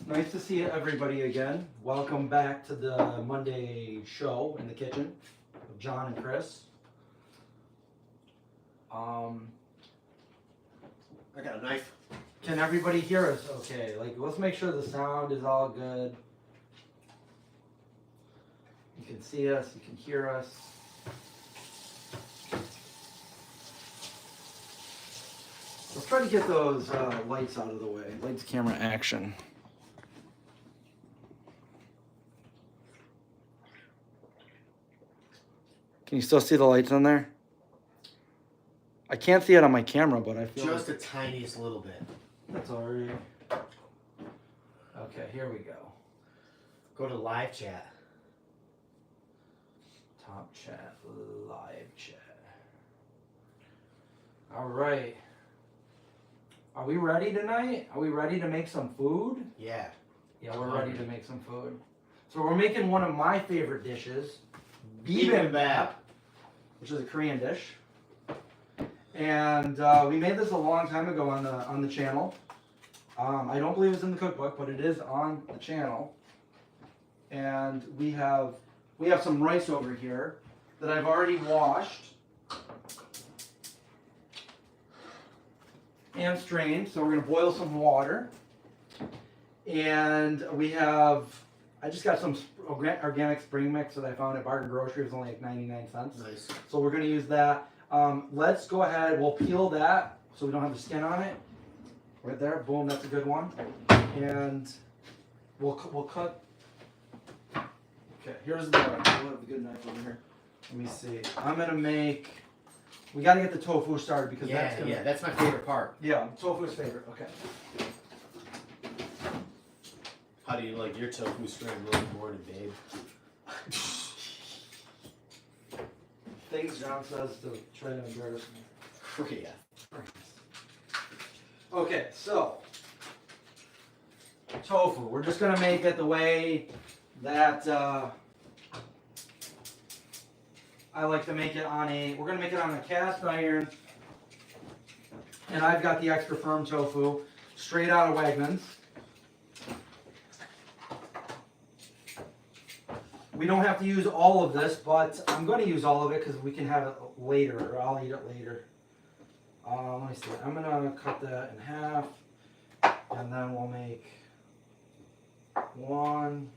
Nice to see everybody again. Welcome back to the Monday show in the kitchen with Jon and Chris. I got a knife. Can everybody hear us okay? Like, let's make sure the sound is all good. You can see us, you can hear us. Let's try to get those lights out of the way. Lights, camera, action. Can you still see the lights on there? I can't see it on my camera, but I feel just the tiniest little bit. That's alright. Okay, here we go. Go to live chat. Top chat, live chat. Alright. Are we ready tonight? Are we ready to make some food? Yeah. Yeah, we're ready to make some food. So we're making one of my favorite dishes, BiBimBap, which is a Korean dish. And we made this a long time ago on the channel. I don't believe it's in the cookbook, but it is on the channel. And we have some rice over here that I've already washed and strained. So we're gonna boil some water. And I just got some organic spring mix that I found at Bargain Grocery. It was only like 99 cents. Nice. So we're gonna use that. Let's go ahead, we'll peel that so we don't have the skin on it. Right there, boom, that's a good one. And we'll cut. Okay, here's the good knife over here. Let me see. I'm gonna make, we gotta get the tofu started because that's my favorite part. Yeah, tofu's favorite, okay. How do you like your tofu scrambled in the morning, babe? Things John says to try to embarrass me. Yeah. Okay, so tofu. We're just gonna make it the way that I like to make it on we're gonna make it on a cast iron. And I've got the extra firm tofu, straight out of Wegmans. We don't have to use all of this, but I'm going to use all of it because we can have it later, or I'll eat it later. Let me see. I'm going to cut that in half, and then we'll make 1,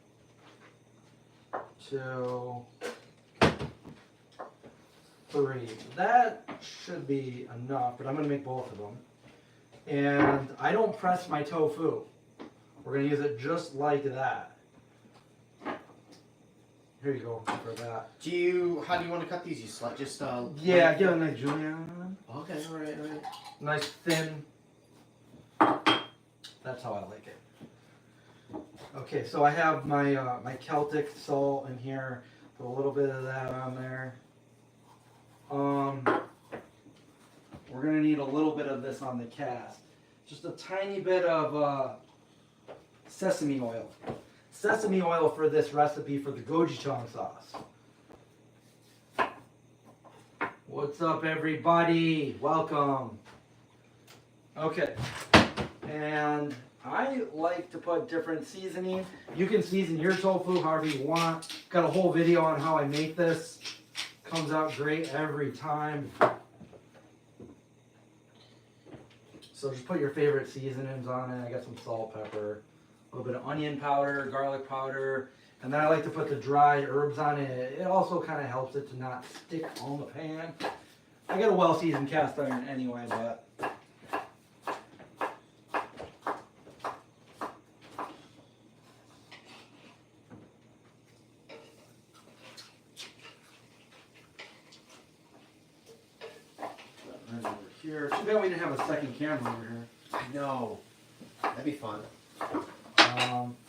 2, 3. That should be enough, but I'm going to make both of them. And I don't press my tofu. We're going to use it just like that. Here you go for that. How do you want to cut these? You just yeah, give it a nice julienne. Okay, alright. Nice thin. That's how I like it. Okay, so I have my my Celtic salt in here. Put a little bit of that on there. We're gonna need a little bit of this on the cast. Just a tiny bit of sesame oil. Sesame oil for this recipe for the gochujang sauce. What's up, everybody? Welcome. Okay, and I like to put different seasoning. You can season your tofu however you want. Got a whole video on how I make this. Comes out great every time. So just put your favorite seasonings on it. I got some salt, pepper, a little bit of onion powder, garlic powder, and then I like to put the dried herbs on it. It also kind of helps it to not stick on the pan. I got a well-seasoned cast iron anyway, but right over here. Too bad we didn't have a second camera over here. No. That'd be fun.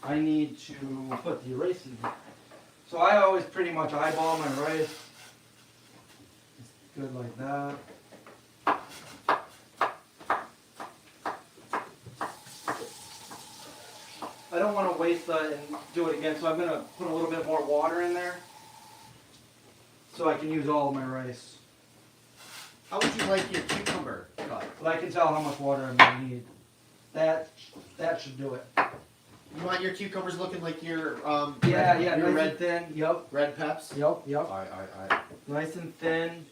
I need to put the rice in here. So I always pretty much eyeball my rice. It's good like that. I don't want to waste that and do it again, so I'm going to put a little bit more water in there so I can use all of my rice. How would you like your cucumber cut? But I can tell how much water I'm going to need. That should do it. You want your cucumbers looking like your Yeah, red, yeah, your nice red and thin. Yep, red peps? yep, yep. Alright, alright, alright. Nice and thin.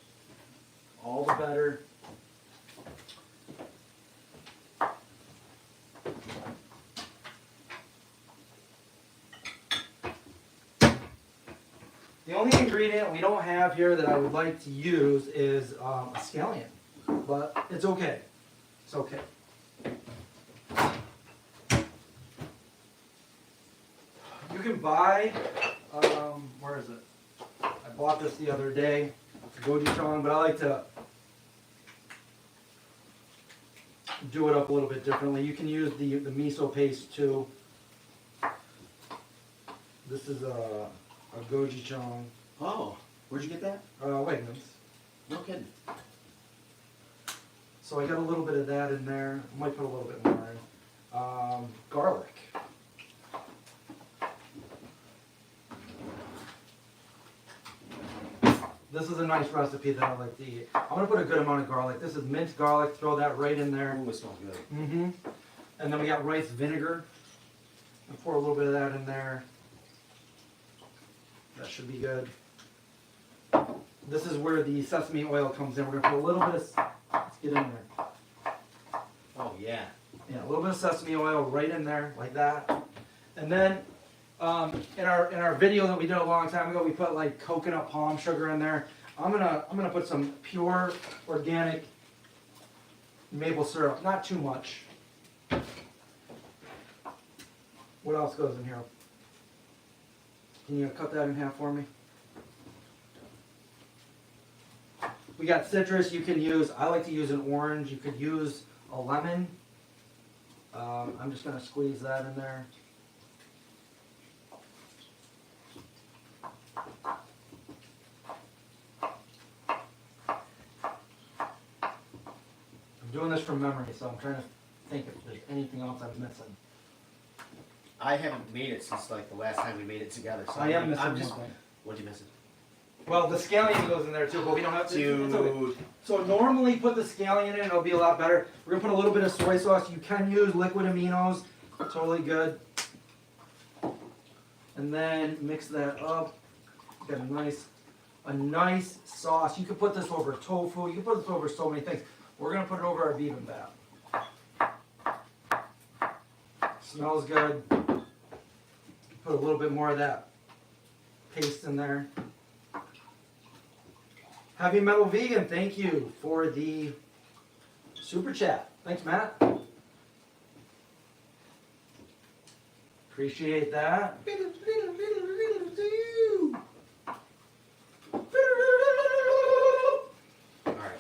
All the better. The only ingredient we don't have here that I would like to use is a scallion, but it's okay. It's okay. You can buy, where is it? I bought this the other day, gochujang, but I like to do it up a little bit differently. You can use the miso paste too. This is a gochujang, Oh, where'd you get that? Wegmans. No kidding. So I got a little bit of that in there. I might put a little bit more in. Garlic. This is a nice recipe that I like to eat. I'm gonna put a good amount of garlic. This is minced garlic. Throw that right in there. Ooh, it smells good. Mm-hmm. And then we got rice vinegar. I'll pour a little bit of that in there. That should be good. This is where the sesame oil comes in. We're gonna put a little bit of, let's get in there. Oh yeah. Yeah, a little bit of sesame oil right in there, like that. And then in our video that we did a long time ago, we put like coconut palm sugar in there. I'm gonna put some pure organic maple syrup, not too much. What else goes in here? Can you cut that in half for me? We got citrus. You can use, I like to use an orange. You could use a lemon. I'm just going to squeeze that in there. I'm doing this from memory, so I'm trying to think if there's anything else I'm missing. I haven't made it since like the last time we made it together. So I am missing I'm just. one thing. What'd you miss? Well, the scallion goes in there too, but we don't have to. It's okay. Dude. So normally put the scallion in, it'll be a lot better. We're gonna put a little bit of soy sauce. You can use liquid aminos, totally good. And then mix that up. Get a nice sauce. You can put this over tofu. You can put this over so many things. We're gonna put it over our BiBimBap. Smells good. Put a little bit more of that paste in there. Heavy Metal Vegan, thank you for the super chat. Thanks, Matt. Appreciate that. Alright.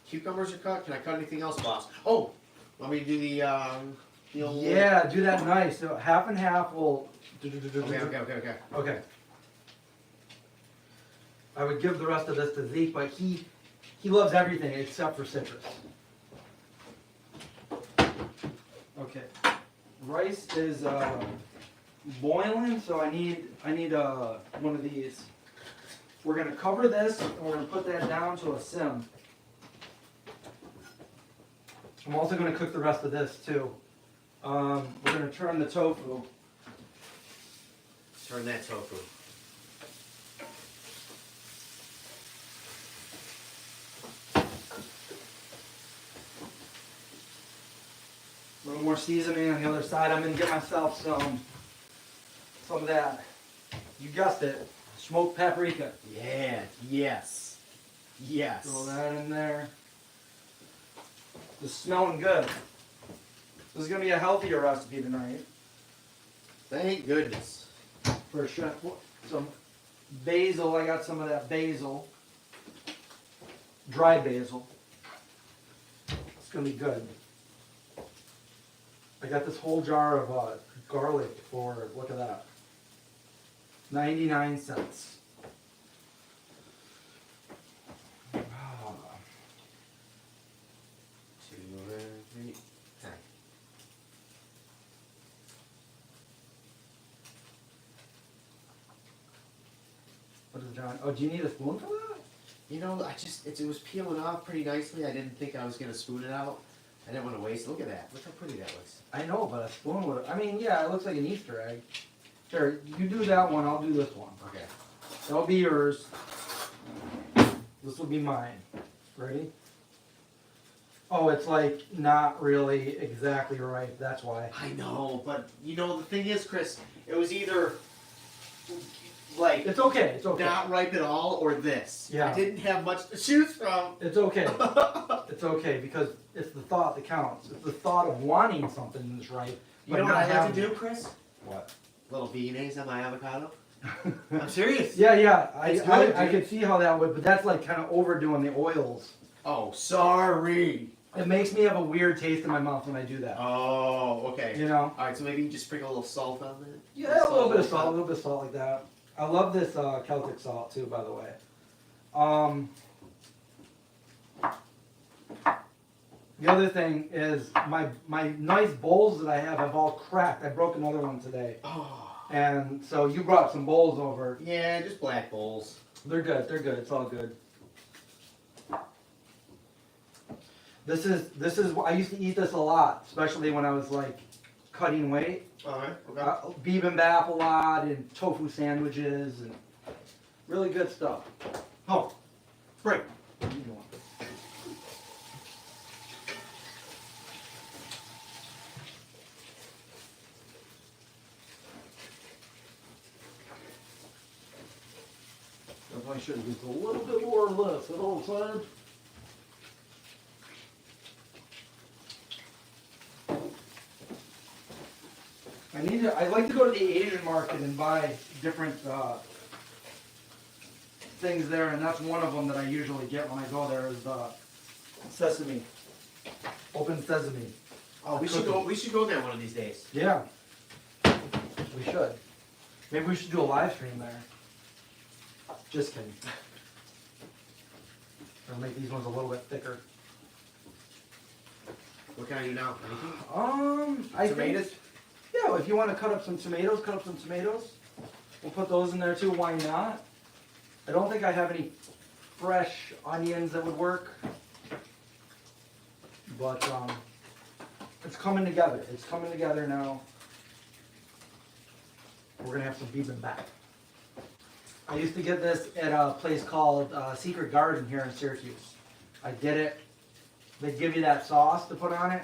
Cucumbers are cut. Can I cut anything else, boss? Oh! Want me to do the old... Yeah, do that nice. So half and half will. Okay. Okay. I would give the rest of this to Zeke, but he loves everything except for citrus. Okay. Rice is boiling, so I need one of these. We're gonna cover this and we're gonna put that down to a sim. I'm also gonna cook the rest of this too. We're gonna turn the tofu. Turn that tofu. A little more seasoning on the other side. I'm gonna get myself some of that. You guessed it, smoked paprika. Yeah, yes. Yes. Throw that in there. It's smelling good. This is gonna be a healthier recipe tonight. Thank goodness. For sure. Some basil. I got some of that basil. Dry basil. It's gonna be good. I got this whole jar of garlic for, look at that, 99 cents. Two, three, 10. What is John? Oh, do you need a spoon for that? You know, it was peeling off pretty nicely. I didn't think I was gonna spoon it out, I didn't want to waste. Look at that. Look how pretty that looks. I know, but a spoon would. I mean, yeah, it looks like an Easter egg. Sure, you do that one. I'll do this one. Okay. That'll be yours. This will be mine. Ready? Oh, it's like not really exactly right. That's why. I know, but you know the thing is, Chris, it was either like It's okay. It's okay. not ripe at all or this. Yeah. I didn't have much to choose from. It's okay. It's okay because it's the thought that counts. It's the thought of wanting something that's right. You know what I like to do, Chris? What? Little mayonnaise on my avocado. I'm serious. Yeah. It's good, I dude. could see how that would, but that's like kind of overdoing the oils. Oh, sorry. It makes me have a weird taste in my mouth when I do that. Oh, okay. You know? All right, so maybe you just sprinkle a little salt on that. Yeah, a little bit of salt, like that. I love this Celtic salt too, by the way. The other thing is my nice bowls that I have all cracked. I broke another one today, Oh. and so you brought some bowls over. Yeah, just black bowls. They're good. They're good. It's all good. This is I used to eat this a lot, especially when I was like cutting weight. All right. Okay. BiBimBap a lot and tofu sandwiches and really good stuff. Oh, break. What are you doing? I should have used a little bit more of this at all times. I like to go to the Asian market and buy different things there, and that's one of them that I usually get when I go there is sesame, open sesame. Oh, we should go. We should go there one of these days. Yeah, we should. Maybe we should do a live stream there. Just kidding. I'll make these ones a little bit thicker. What can I do now? Anything? I Tomatoes? think, yeah, if you want to cut up some tomatoes, cut up some tomatoes. We'll put those in there too. Why not? I don't think I have any fresh onions that would work, but it's coming together. It's coming together now. We're gonna have some BiBimBap. I used to get this at a place called Secret Garden here in Syracuse. I get it. They give you that sauce to put on it.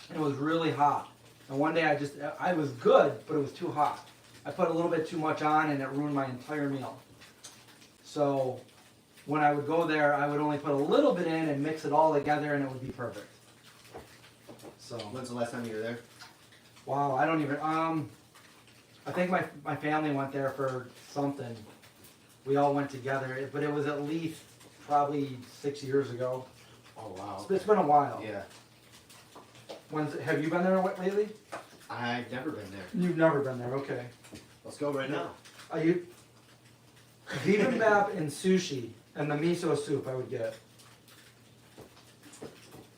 And it was really hot. And one day I was good, but it was too hot. I put a little bit too much on and it ruined my entire meal. So when I would go there, I would only put a little bit in and mix it all together and it would be perfect. So, When's the last time you were there? wow, I don't even, I think my family went there for something. We all went together, but it was at least probably 6 years ago. Oh wow. It's been a while. Yeah. Have you been there lately? I've never been there. You've never been there, okay. Let's go right now. Are you BiBimBap and sushi and the miso soup I would get.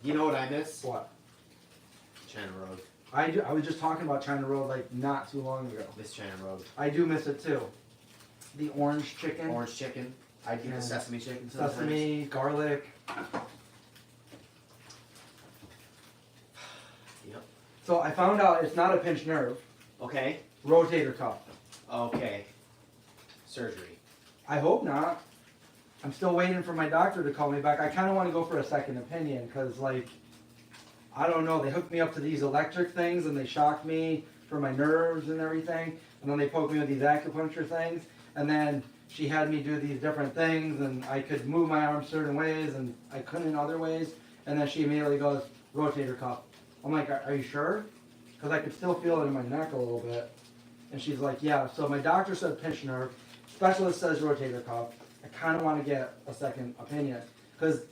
You know what I miss? What? China Road. I was just talking about China Road like not too long ago. Miss China Road. I do miss it too. The orange chicken. Orange chicken. I'd eat Yeah. the sesame chicken sometimes. Sesame, garlic. Yep. So I found out it's not a pinched nerve. Okay. Rotator cuff. Okay. Surgery. I hope not. I'm still waiting for my doctor to call me back. I kind of want to go for a second opinion because, like, I don't know. They hooked me up to these electric things and they shocked me for my nerves and everything. And then they poked me with these acupuncture things. And then she had me do these different things and I could move my arms certain ways and I couldn't in other ways. And then she immediately goes, rotator cuff. I'm like, are you sure? Because I could still feel it in my neck a little bit. And she's like, yeah. So my doctor said pinched nerve. Specialist says rotator cuff. I kind of want to get a second opinion. Because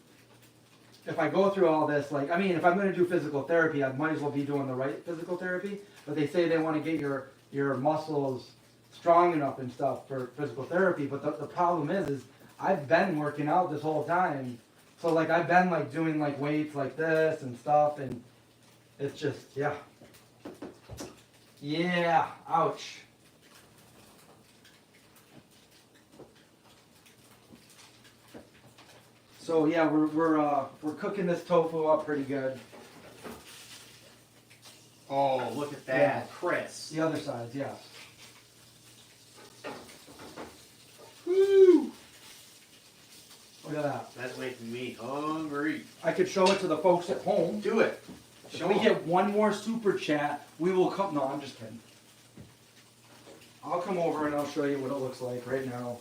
if I go through all this, like, I mean, if I'm going to do physical therapy, I might as well be doing the right physical therapy. But they say they want to get your muscles strong enough and stuff for physical therapy. But the problem is I've been working out this whole time. So, like, I've been, like, doing, like, weights like this and stuff. And it's just, yeah. Yeah, ouch. So yeah, we're cooking this tofu up pretty good. Oh, look at that, Yeah. Chris. The other sides, yes. Woo! Look at that. That's making me hungry. I could show it to the folks at home. Do it. If we get one more super chat, we will come. No, I'm just kidding. I'll come over and I'll show you what it looks like right now.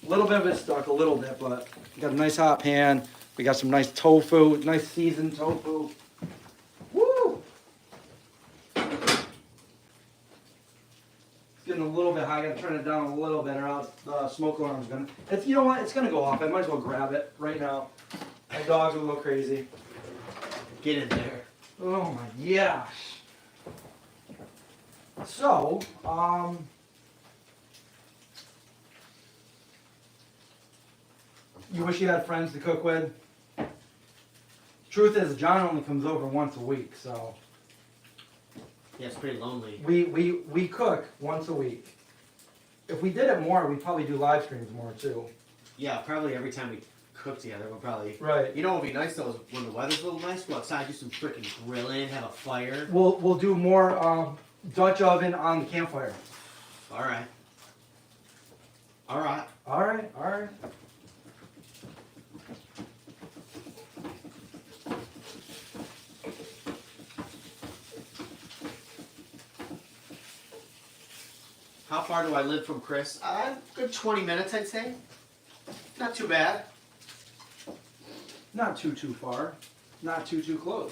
A little bit of it stuck, a little bit, but we got a nice hot pan. We got some nice tofu, nice seasoned tofu. Woo! It's getting a little bit high. I gotta turn it down a little bit, or else the smoke alarm's gonna. You know what? It's gonna go off. I might as well grab it right now. My dogs will go crazy. Get in there. Oh my gosh. So, you wish you had friends to cook with? Truth is, John only comes over once a week, so Yeah, it's pretty lonely. we cook once a week. If we did it more, we'd probably do live streams more too. Yeah, probably every time we cook together, we'll probably. Right. You know what would be nice though is when the weather's a little nice, go outside, do some freaking grilling, have a fire. We'll do more Dutch oven on the campfire. All right. All right. All right, all right. How far do I live from Chris? Good 20 minutes, I'd say. Not too bad. Not too far. Not too close.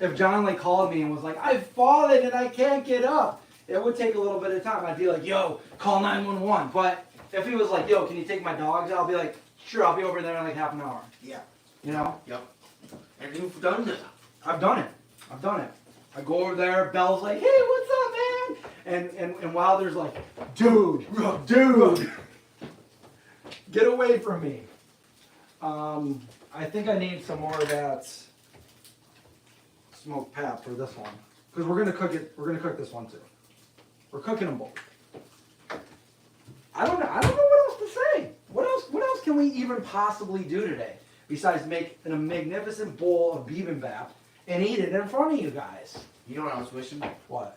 If John like called me and was like, I've fallen and I can't get up, it would take a little bit of time. I'd be like, yo, call 911. But if he was like, yo, can you take my dogs? I'll be like, sure, I'll be over there in like half an hour. Yeah. You know? Yep. And you've done that. I've done it. I've done it. I go over there, Belle's like, hey, what's up, man? And Wilder's like, dude, get away from me. I think I need some more of that smoked pap for this one. Because we're gonna cook it, we're gonna cook this one too. We're cooking them both. I don't know what else to say. What else can we even possibly do today? Besides make a magnificent bowl of BiBimBap and eat it in front of you guys. You know what I was wishing? What?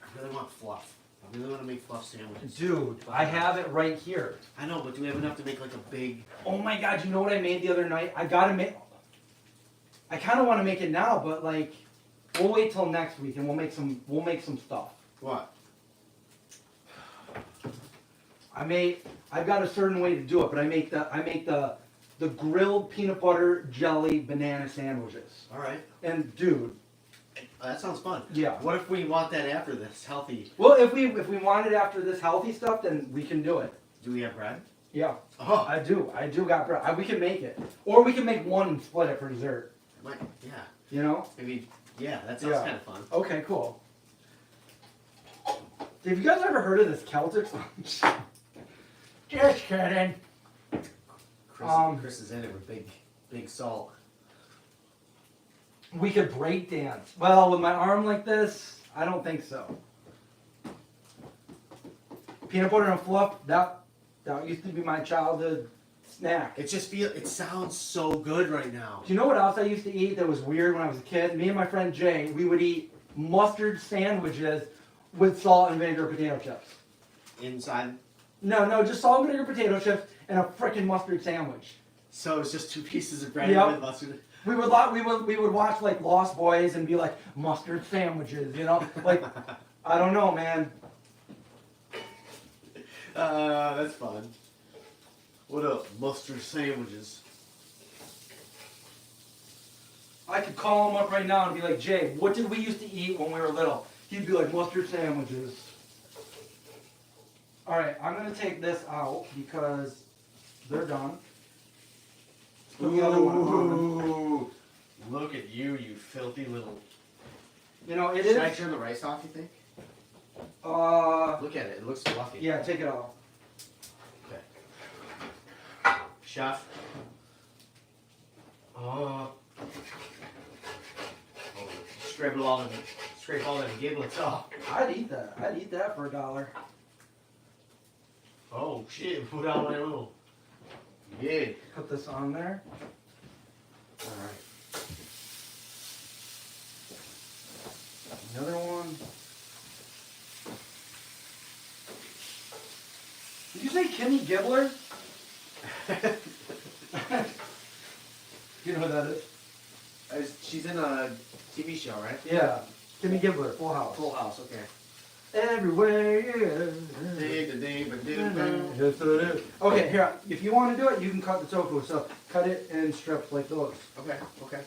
I really want fluff. I really want to make fluff sandwiches. Dude, I have it right here. I know, but do we have enough to make like a big... Oh my god, you know what I made the other night? I gotta make... I kind of want to make it now, but like, we'll wait till next week and we'll make some stuff. What? I've got a certain way to do it, but I make the grilled peanut butter jelly banana sandwiches. All right. And dude, That sounds fun. yeah. What if we want that after this? Healthy. Well, if we want it after this healthy stuff, then we can do it. Do we have bread? Yeah, Oh. I do got bread. We can make it, or we can make one and split it for dessert. Yeah. You know? Maybe. Yeah, that sounds Yeah. kind of fun. Okay, cool. Have you guys ever heard of this Celtic song? Just kidding. Chris is in it with big salt. We could break dance. Well, with my arm like this, I don't think so. Peanut butter and fluff, that used to be my childhood snack. It sounds so good right now. Do you know what else I used to eat that was weird when I was a kid? Me and my friend Jay, we would eat mustard sandwiches with salt and vinegar potato chips. Inside. No, just salt and vinegar potato chips and a frickin' mustard sandwich. So it's just 2 pieces of bread Yep. with mustard. We would watch like Lost Boys and be like mustard sandwiches, you know? Like, I don't know, man. That's fun. What up, mustard sandwiches? I could call him up right now and be like, Jay, what did we used to eat when we were little? He'd be like, mustard sandwiches. All right, I'm gonna take this out because they're done. Put the other one on. Ooh, look at you, you filthy little. You know, it Should I is. turn the rice off, you think? Look at it, it looks fluffy. Yeah, take it off. Okay. Chef. Oh. Scrape all them giblets off. I'd eat that. I'd eat that for $1. Oh shit, put out my little. Yeah. Put this on there. Alright. The other one. Did you say Kimmy Gibbler? You know who that is? She's in a TV show, right? Yeah. Kimmy Gibbler, Full House. Full House, okay. Everywhere, yeah. Okay, here, if you want to do it, you can cut the tofu. So cut it in strips like those. Okay, okay.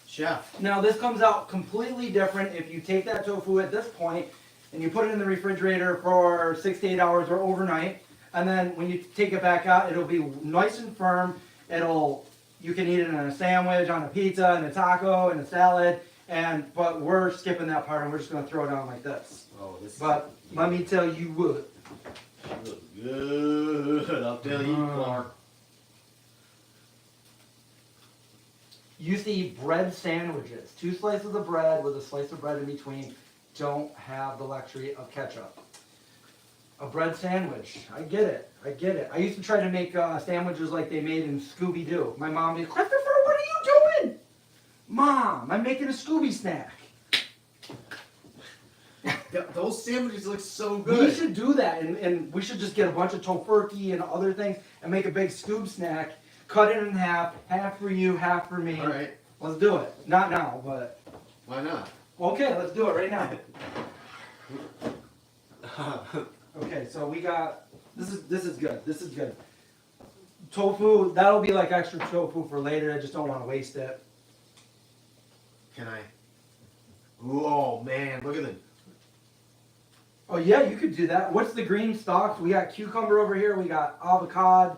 Chef. Now this comes out completely different if you take that tofu at this point and you put it in the refrigerator for 6 to 8 hours or overnight. And then when you take it back out, it'll be nice and firm. You can eat it in a sandwich, on a pizza, in a taco, in a salad. But we're skipping that part and we're just gonna throw it down like this. Oh, this But let me tell you what. Good. I'll tell you, Clark. You see bread sandwiches, 2 slices of bread with a slice of bread in between, don't have the luxury of ketchup. A bread sandwich, I get it, I get it. I used to try to make sandwiches like they made in Scooby-Doo. My mom would be, Christopher, what are you doing? Mom, I'm making a Scooby snack. Those sandwiches look so We good. should do that, and we should just get a bunch of tofurkey and other things and make a big Scoob snack, cut it in half for you, half for me. All right. Let's do it. Not now, but... Why not? Okay, let's do it right now. Okay, so we got, this is good, this is good. Tofu, that'll be like extra tofu for later, I just don't want to waste it. Can I? Oh man, look at the. Oh yeah, you could do that. What's the green stalks? We got cucumber over here, we got avocado,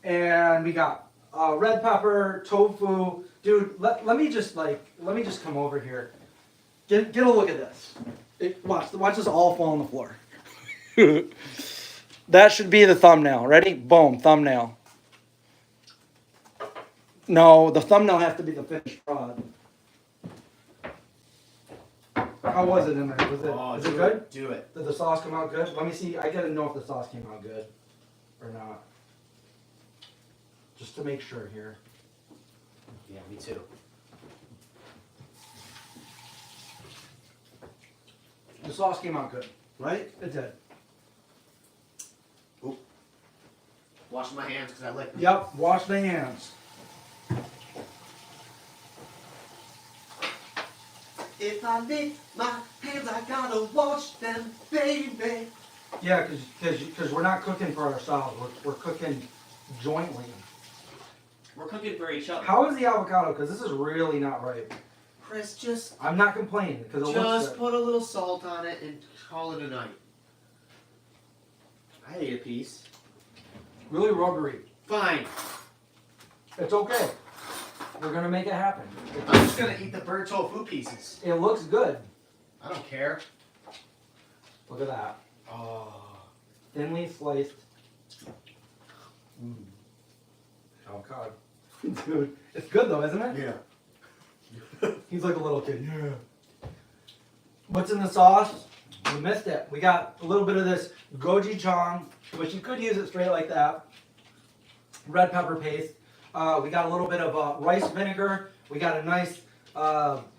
and we got red pepper, tofu. Dude, let me just come over here. Get a look at this. Watch this all fall on the floor. That should be the thumbnail. Ready? Boom, thumbnail. No, the thumbnail has to be the finished product. How was it in there? Was it good? Do it. Did the sauce come out good? Let me see. I gotta know if the sauce came out good or not. Just to make sure here. Yeah, me too. The sauce came out good, right? It did. Oop. Washing my hands because I licked them. Yep, wash the hands. If I lick my hands, I gotta wash them, baby. Yeah, because we're not cooking for ourselves. We're cooking jointly. We're cooking for each other. How is the avocado? Because this is really not ripe. Chris, just I'm not complaining because it looks good. put a little salt on it and call it a night. I ate a piece. Really rubbery. Fine. It's okay. We're gonna make it happen. I'm just gonna eat the burnt tofu pieces. It looks good. I don't care. Look at that. Oh. Thinly sliced. Avocado. Dude, it's good though, isn't it? Yeah. He's like a little kid. Yeah. What's in the sauce? You missed it. We got a little bit of this gochujang, which you could use it straight like that. Red pepper paste. We got a little bit of rice vinegar. We got a nice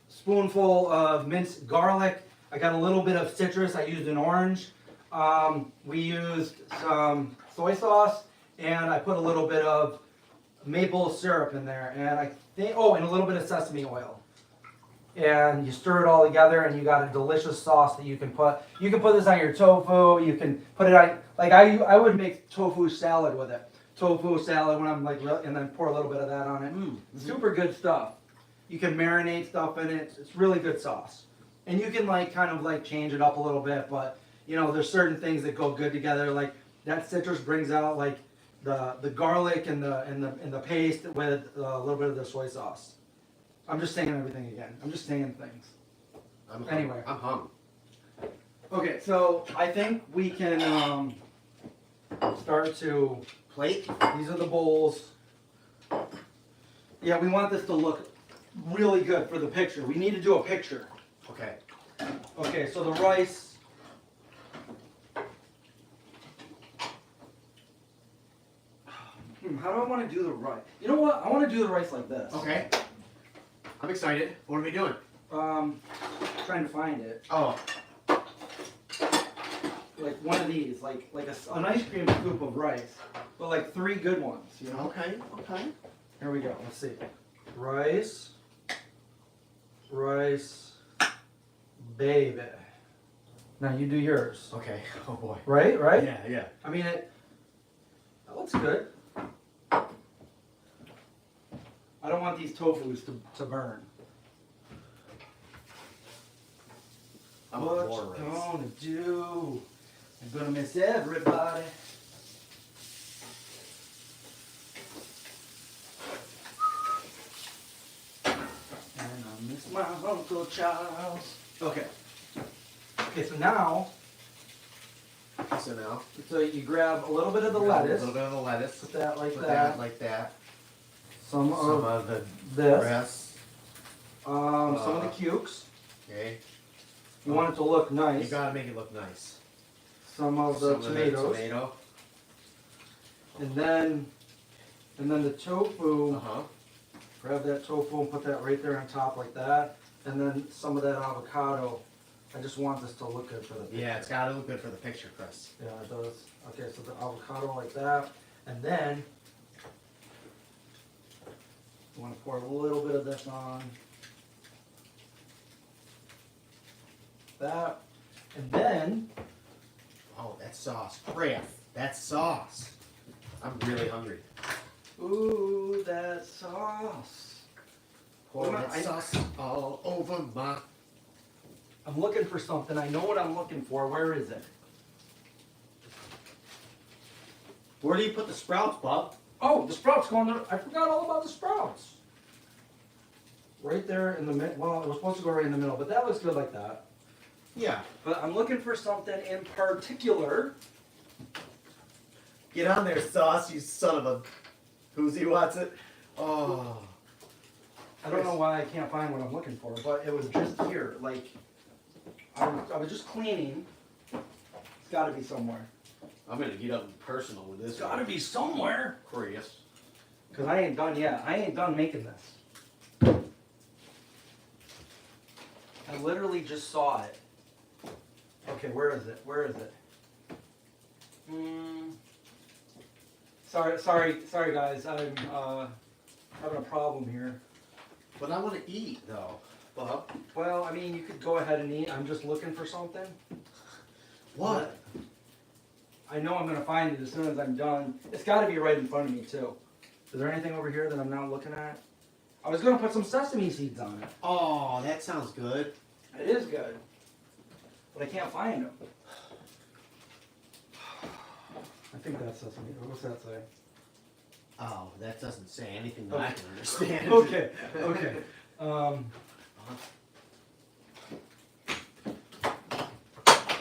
spoonful of minced garlic. I got a little bit of citrus. I used an orange. We used some soy sauce, and I put a little bit of maple syrup in there, and and a little bit of sesame oil. And you stir it all together, and you got a delicious sauce that you can put. You can put this on your tofu. You can put it on, like I would make tofu salad with it. Tofu salad when I'm and then pour a little bit of that on it. Super good stuff. You can marinate stuff in it. It's really good sauce. And you can kind of change it up a little bit, but there's certain things that go good together. Like that citrus brings out the garlic and the paste with a little bit of the soy sauce. I'm just saying everything again. I'm just saying things. Anyway. I'm hung. Okay, so I think we can start to Plate? These are the bowls. Yeah, we want this to look really good for the picture. We need to do a picture. Okay. Okay, so the rice. How do I want to do the rice? You know what? I want to do the rice like this. Okay. I'm excited. What are we doing? Trying to find it. Oh. Like one of these, like an ice cream scoop of rice, but like 3 good ones, you know? Okay, okay. Here we go, let's see. Rice, baby. Now you do yours. Okay, oh boy. Right? Yeah, yeah. I mean, that looks good. I don't want these tofus to burn. I'm What more you rice. gonna do? I'm gonna miss everybody. And I miss my Uncle Charles. Okay. Okay, so now, so you grab a little bit of the lettuce. A little bit of the lettuce. Put that like Put that. like that. Some Some of of the this. rest. Some of the cukes. Okay. You want it to look nice. You gotta make it look nice. Some of the tomatoes. Tomato. And then the tofu. Uh-huh. Grab that tofu and put that right there on top like that. And then some of that avocado. I just want this to look good for the picture. Yeah, it's gotta look good for the picture, Chris. Yeah, it does. Okay, so the avocado like that. And then you want to pour a little bit of this on. That. And then Oh, that sauce. Chris, that sauce. I'm really hungry. ooh, that sauce. Pour that sauce all over my... I'm looking for something. I know what I'm looking for. Where is it? Where do you put the sprouts, Bob? Oh, the sprouts going there. I forgot all about the sprouts. Right there in the middle. Well, it was supposed to go right in the middle, but that looks good like that. Yeah. But I'm looking for something in particular. Get on there, sauce, you son of a... Who's he wants it? Oh. I don't know why I can't find what I'm looking for, but it was just here. Like, I was just cleaning. It's got to be somewhere. I'm gonna get up personal with this. It's got to be somewhere. Chris. Because I ain't done yet. I ain't done making this. I literally just saw it. Okay, where is it? Where is it? Sorry, guys. I'm having a problem here. But I want to eat, though, Bob. Well, I mean, you could go ahead and eat. I'm just looking for something. What? I know I'm going to find it as soon as I'm done. It's got to be right in front of me, too. Is there anything over here that I'm not looking at? I was going to put some sesame seeds on it. Oh, that sounds good. It is good. But I can't find them. I think that's sesame. What's that say? Oh, that doesn't say anything that I can understand. Okay, okay.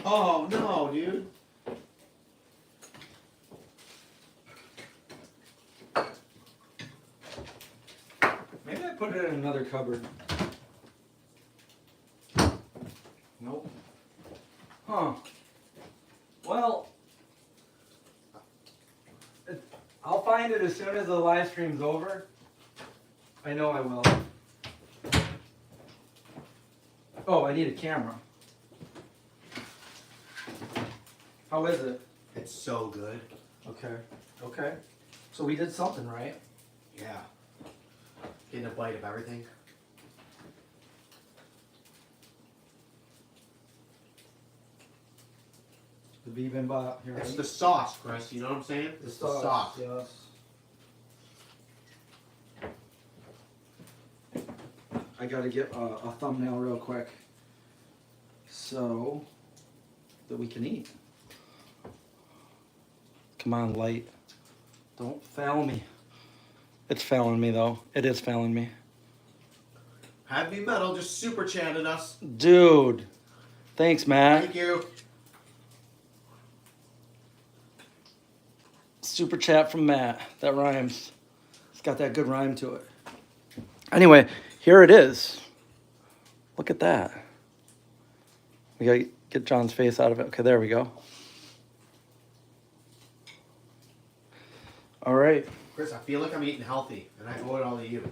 Oh, no, dude. Maybe I put it in another cupboard. Nope. Huh. Well, I'll find it as soon as the live stream's over. I know I will. Oh, I need a camera. How is it? It's so good. Okay. Okay. So we did something right. Yeah. Getting a bite of everything. The BiBimBap here. It's the sauce, Chris. You know what I'm saying? It's the sauce. Yes. I gotta get a thumbnail real quick so that we can eat. Come on, light. Don't fail me. It's failing me though. It is failing me. Heavy Metal just super chatted us. Dude. Thanks, Matt. Thank you. Super chat from Matt. That rhymes. It's got that good rhyme to it. Anyway, here it is. Look at that. We gotta get John's face out of it. Okay, there we go. All right. Chris, I feel like I'm eating healthy, and I owe it all to you.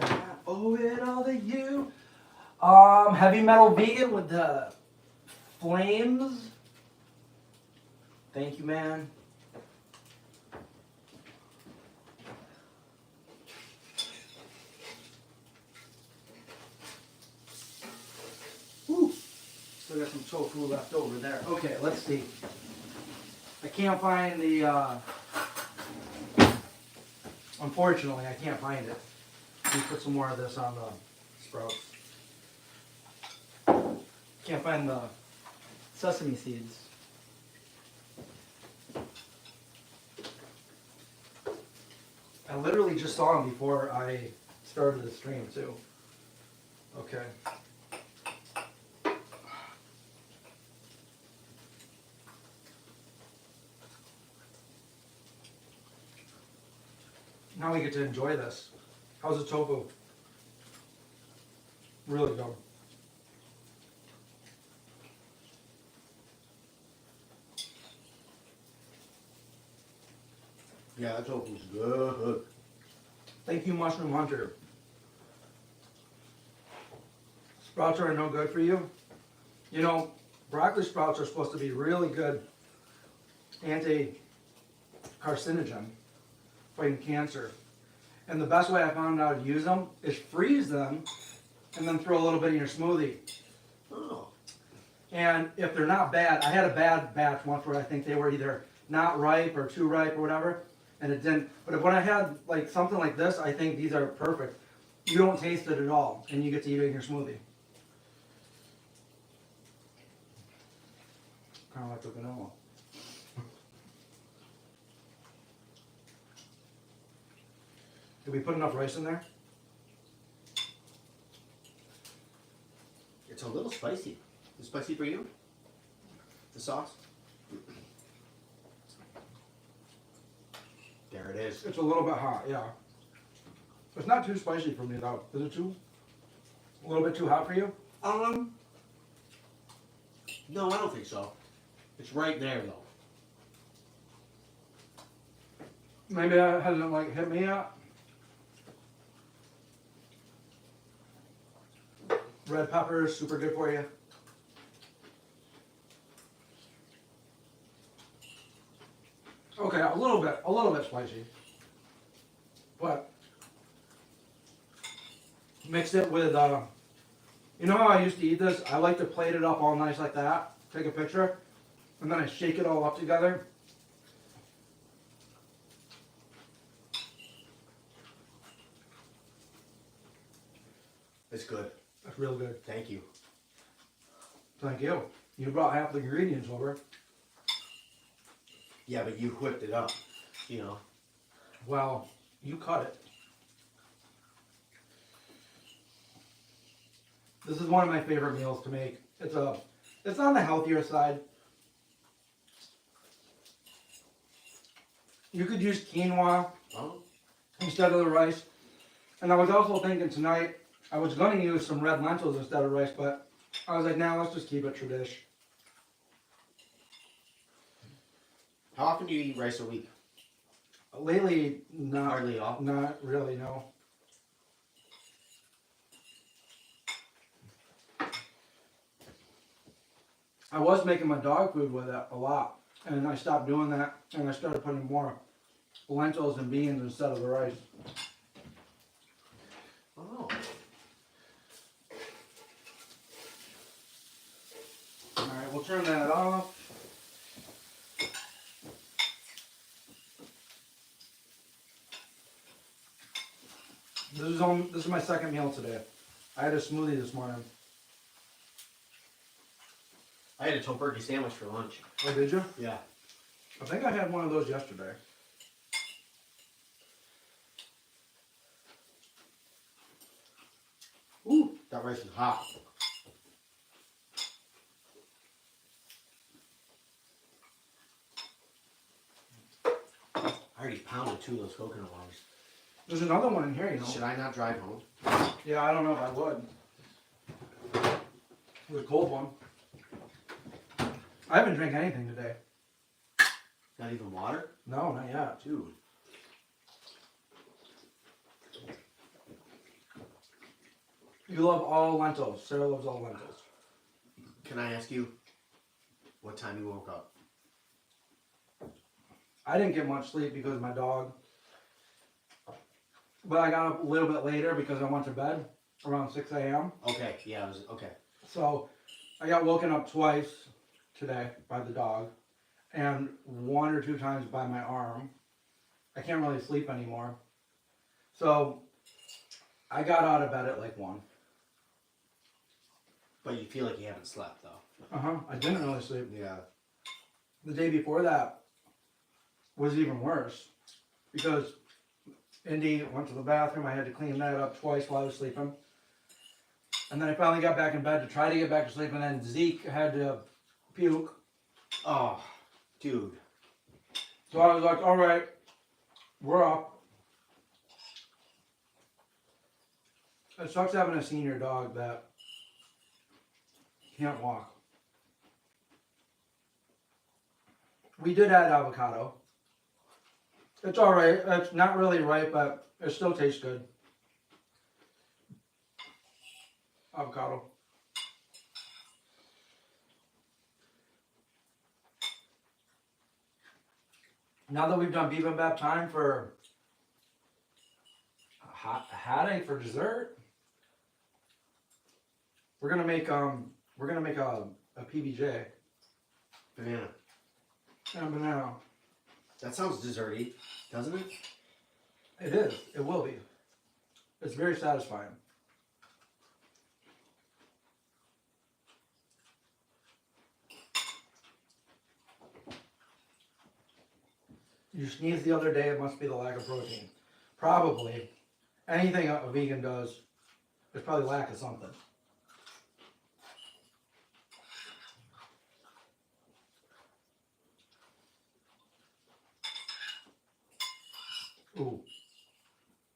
I owe it all to you. Heavy metal vegan with the flames. Thank you, man. Woo. Still got some tofu left over there. Okay, let's see. I can't find the, unfortunately, I can't find it. Let me put some more of this on the sprouts. Can't find the sesame seeds. I literally just saw them before I started the stream too. Okay. Now we get to enjoy this. How's the tofu? Really good. Yeah, that tofu's good. Thank you, Mushroom Hunter. Sprouts are no good for you. You know, broccoli sprouts are supposed to be really good anti-carcinogen, fighting cancer. And the best way I found out to use them is freeze them and then throw a little bit in your smoothie. Oh. And if they're not bad, I had a bad batch once where I think they were either not ripe or too ripe or whatever, and it didn't. But when I had like something like this, I think these are perfect. You don't taste it at all, and you get to eat it in your smoothie. Kind of like the vanilla. Did we put enough rice in there? It's a little spicy. Is it spicy for you? The sauce? There it is. It's a little bit hot, yeah. It's not too spicy for me though. Is it too? A little bit too hot for you? No, I don't think so. It's right there though. Maybe that hasn't like hit me yet. Red pepper is super good for you. Okay, a little bit spicy. But mix it with, you know how I used to eat this? I like to plate it up all nice like that, take a picture, and then I shake it all up together. It's good. That's real good. Thank you. Thank you. You brought half the ingredients over. Yeah, but you whipped it up, you know. Well, you cut it. This is one of my favorite meals to make. It's on the healthier side. You could use quinoa instead of the rice. And I was also thinking tonight, I was going to use some red lentils instead of rice, but I was like, nah, let's just keep it tradish. How often do you eat rice a week? Lately, not Hardly all. Not really, no. I was making my dog food with it a lot, and I stopped doing that, and I started putting more lentils and beans instead of the rice. Oh. All right, we'll turn that off. This is my second meal today. I had a smoothie this morning. I had a tofurkey sandwich for lunch. Oh, did you? Yeah. I think I had one of those yesterday. Ooh, that rice is hot. I already pounded 2 of those coconut water. There's another one in here, you know. Should I not drive home? Yeah, I don't know if I would. It was a cold one. I haven't drank anything today. Not even water? No, not yet. Dude. You love all lentils. Sarah loves all lentils. Can I ask you what time you woke up? I didn't get much sleep because of my dog. But I got up a little bit later because I went to bed around 6 a.m. Okay, yeah, okay. So I got woken up twice today by the dog and 1 or 2 times by my arm. I can't really sleep anymore. So I got out of bed at like 1. But you feel like you haven't slept though. I didn't really sleep. Yeah. The day before that was even worse because Indy went to the bathroom. I had to clean that up twice while I was sleeping. And then I finally got back in bed to try to get back to sleep, and then Zeke had to puke. Oh, dude. So I was like, all right, we're up. It sucks having a senior dog that can't walk. We did add avocado. It's all right. It's not really ripe, but it still tastes good. Avocado. Now that we've done BiBimBap, time for a hottie for dessert. We're gonna make a PBJ Banana. and a banana. That sounds desserty, doesn't it? It is. It will be. It's very satisfying. You sneezed the other day, it must be the lack of protein. Probably. Anything a vegan does, there's probably lack of something. Ooh.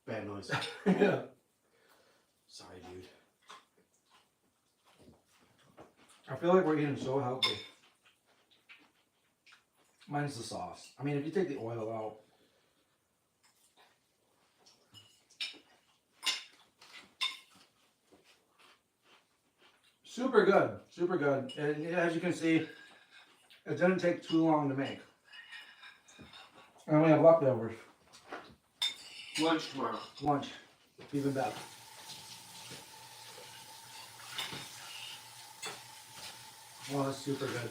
Bad noise. Yeah. Sorry, dude. I feel like we're eating so healthy. Mine's the sauce. I mean, if you take the oil out. Super good. Super good. And as you can see, it didn't take too long to make. And we have leftovers. Lunch tomorrow. Lunch. Even better. Oh, that's super good.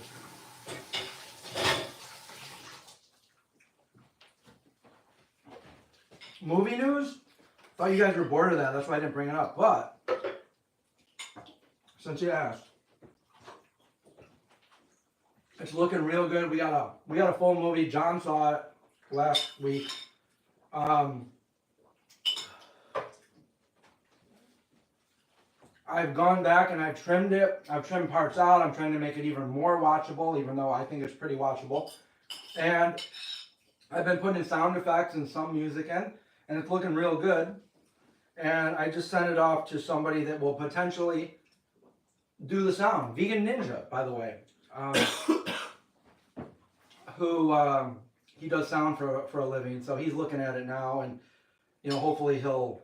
Movie news? Thought you guys were bored of that. That's why I didn't bring it up. But since you asked, it's looking real good. We got a full movie. John saw it last week. I've gone back and I've trimmed it. I've trimmed parts out. I'm trying to make it even more watchable, even though I think it's pretty watchable. And I've been putting sound effects and some music in, and it's looking real good. And I just sent it off to somebody that will potentially do the sound. Vegan Ninja, by the way. Who he does sound for a living. So he's looking at it now, and hopefully he'll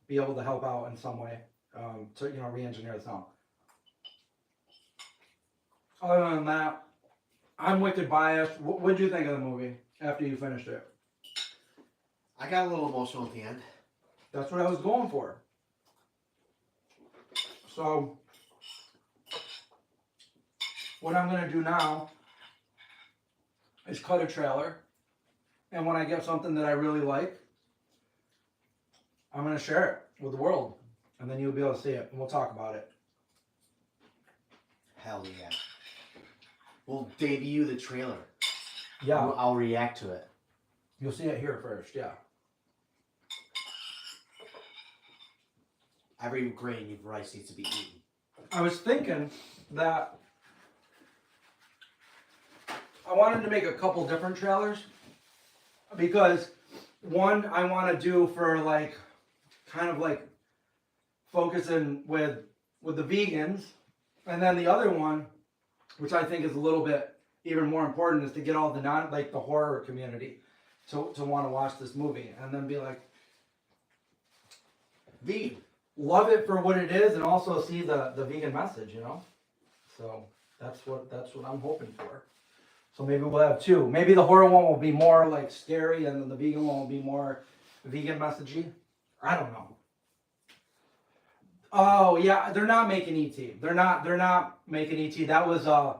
be able to help out in some way. To re-engineer the sound. Other than that, I'm wicked biased. What did you think of the movie after you finished it? I got a little emotional at the end. That's what I was going for. So, what I'm going to do now is cut a trailer. And when I get something that I really like, I'm going to share it with the world. And then you'll be able to see it, and we'll talk about it. Hell yeah. We'll debut the trailer. Yeah. I'll react to it. You'll see it here first, yeah. Every grain of rice needs to be eaten. I was thinking that I wanted to make a couple different trailers. Because one I want to do for kind of focusing with the vegans, and then the other one, which I think is a little bit even more important, is to get all the the horror community to want to watch this movie, and then be like, vegan. love it for what it is and also see the vegan message, you know? So that's what I'm hoping for. So maybe we'll have two. Maybe the horror one will be more like scary and then the vegan one will be more vegan messagey. I don't know. Oh yeah, they're not making ET. They're not making ET. That was a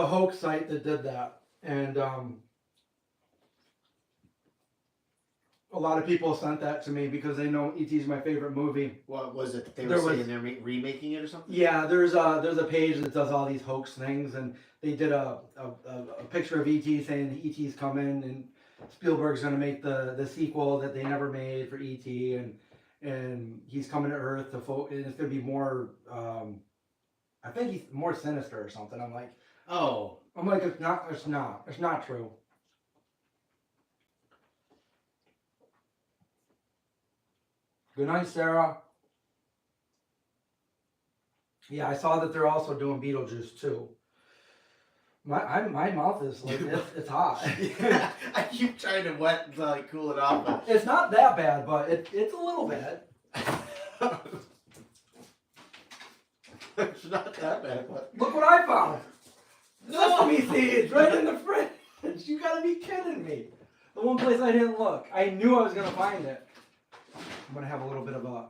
hoax site that did that. And a lot of people sent that to me because they know ET is my favorite movie. What was it? They were saying they're remaking it or something? Yeah, there's a page that does all these hoax things, and they did a picture of ET saying ET's coming, and Spielberg's gonna make the sequel that they never made for ET, and he's coming to Earth and it's gonna be more. I think he's more sinister or something. I'm like, it's not true. Good night, Sarah. Yeah, I saw that they're also doing Beetlejuice too. My mouth is like it's hot. Yeah, I keep trying to cool it off. But... It's not that bad, but it's a little bad. It's not that bad. But... Look what I found. Sesame seeds right in the fridge. You gotta be kidding me. The one place I didn't look. I knew I was gonna find it. I'm gonna have a little bit of a.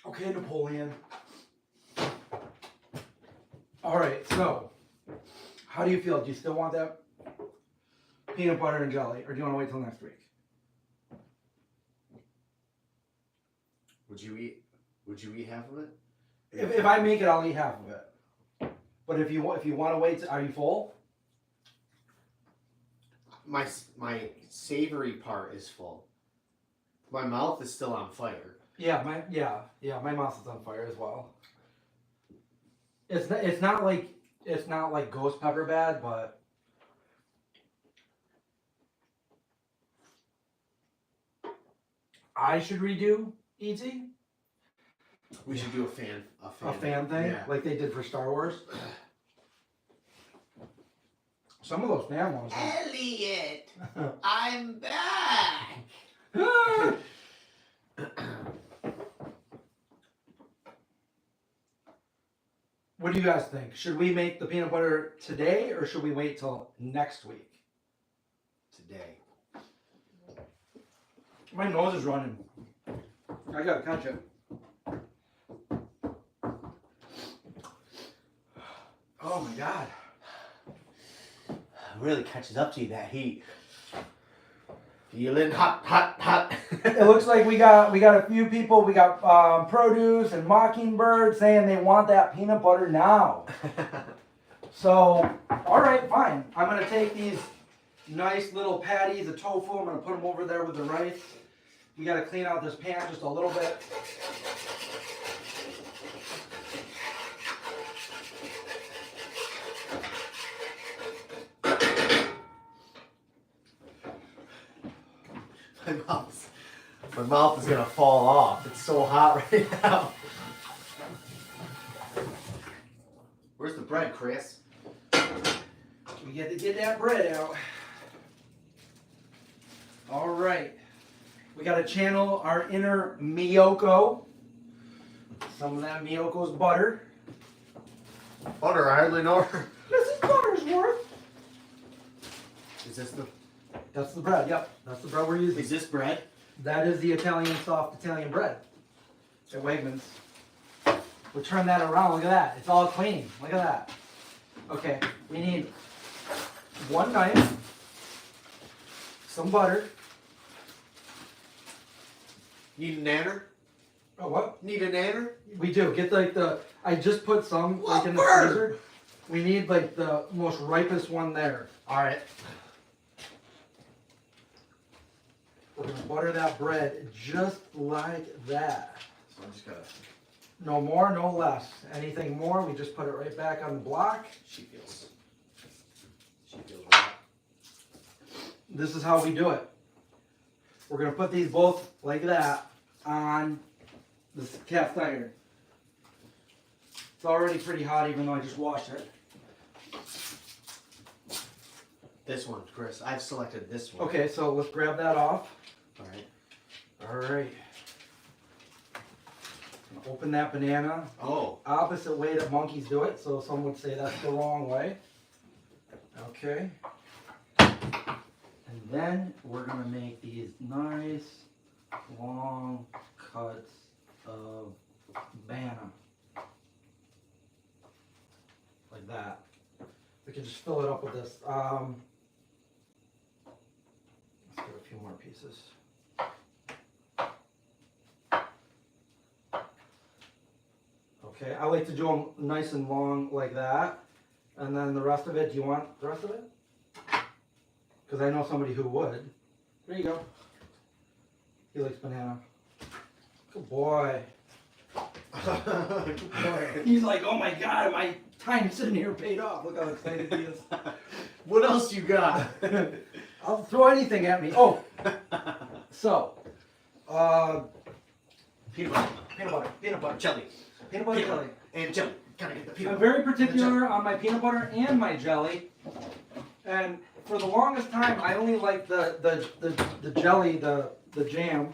Okay, Napoleon. All right, so how do you feel? Do you still want that peanut butter and jelly, or do you want to wait till next week? Would you eat half of it? If I make it, I'll eat half of it. But if you want to wait, are you full? My savory part is full. My mouth is still on fire. Yeah, my mouth is on fire as well. It's not like ghost pepper bad, but I should redo E.T. We should do a fan thing, like they did for Star Wars. Some of those fan ones. Elliot, I'm back. What do you guys think? Should we make the peanut butter today or should we wait till next week? Today. My nose is running. I gotta catch it. Oh my God. It really catches up to you, that heat. Feeling hot, hot, hot. It looks like we got a few people. We got Produce and Mockingbird saying they want that peanut butter now. So, all right, fine. I'm gonna take these nice little patties of tofu. I'm gonna put them over there with the rice. We gotta clean out this pan just a little bit. My mouth is gonna fall off. It's so hot right now. Where's the bread, Chris? We get to get that bread out. All right. We got to channel our inner Miyoko. Some of that Miyoko's butter. Butter, I hardly know her. This is butter's worth. Is this the... That's the bread, yep. That's the bread we're using. Is this bread? That is the soft Italian bread at Wegmans. We'll turn that around. Look at that. It's all clean. Look at that. Okay, we need one knife, some butter. Need a nanner? Oh, what? Need a nanner? We do. Get I just put some in the freezer. We need the most ripest one there. All right. We're gonna butter that bread just like that. So I'm just gonna... No more, no less. Anything more, we just put it right back on the block. She feels right. This is how we do it. We're gonna put these both like that on the cast iron. It's already pretty hot even though I just washed it. This one, Chris. I've selected this one. Okay, so let's grab that off. All right. All right. Open that banana. Oh. Opposite way that monkeys do it, so some would say that's the wrong way. Okay. And then we're gonna make these nice long cuts of banana. Like that. We can just fill it up with this. Let's get a few more pieces. Okay, I like to do them nice and long like that. And then the rest of it, do you want the rest of it? Because I know somebody who would. There you go. He likes banana. Good boy. Good boy. He's like, oh my God, my time sitting here paid off. Look how excited he is. What else you got? I'll throw anything at me. Oh, so, Peanut butter. peanut butter, Jelly. peanut butter jelly. And jelly. Gotta get the peanut I'm butter. very particular on my peanut butter and my jelly, and for the longest time, I only like the jelly, the jam,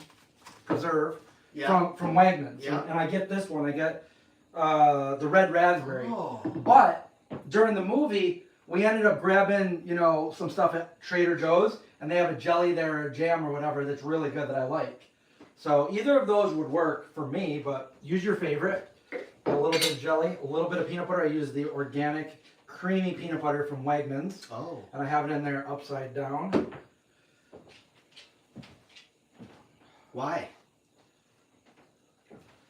preserve, Yeah. from Wegmans. Yeah. And I get this one. I get the red raspberry. Oh. But during the movie, we ended up grabbing, you know, some stuff at Trader Joe's, and they have a jelly there, or a jam or whatever that's really good that I like. So either of those would work for me, but use your favorite. A little bit of jelly, a little bit of peanut butter. I use the organic creamy peanut butter from Wegmans. Oh. And I have it in there upside down. Why?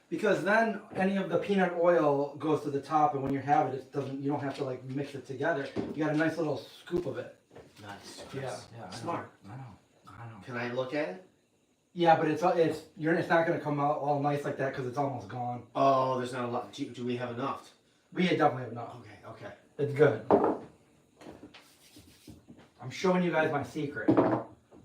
Because then any of the peanut oil goes to the top, and when you have it, you don't have to like mix it together. You got a nice little scoop of it. Nice. Yeah. Smart. I know. Can I look at it? Yeah, but it's not gonna come out all nice like that because it's almost gone. Oh, there's not a lot. Do we have enough? We definitely have enough. Okay. It's good. I'm showing you guys my secret.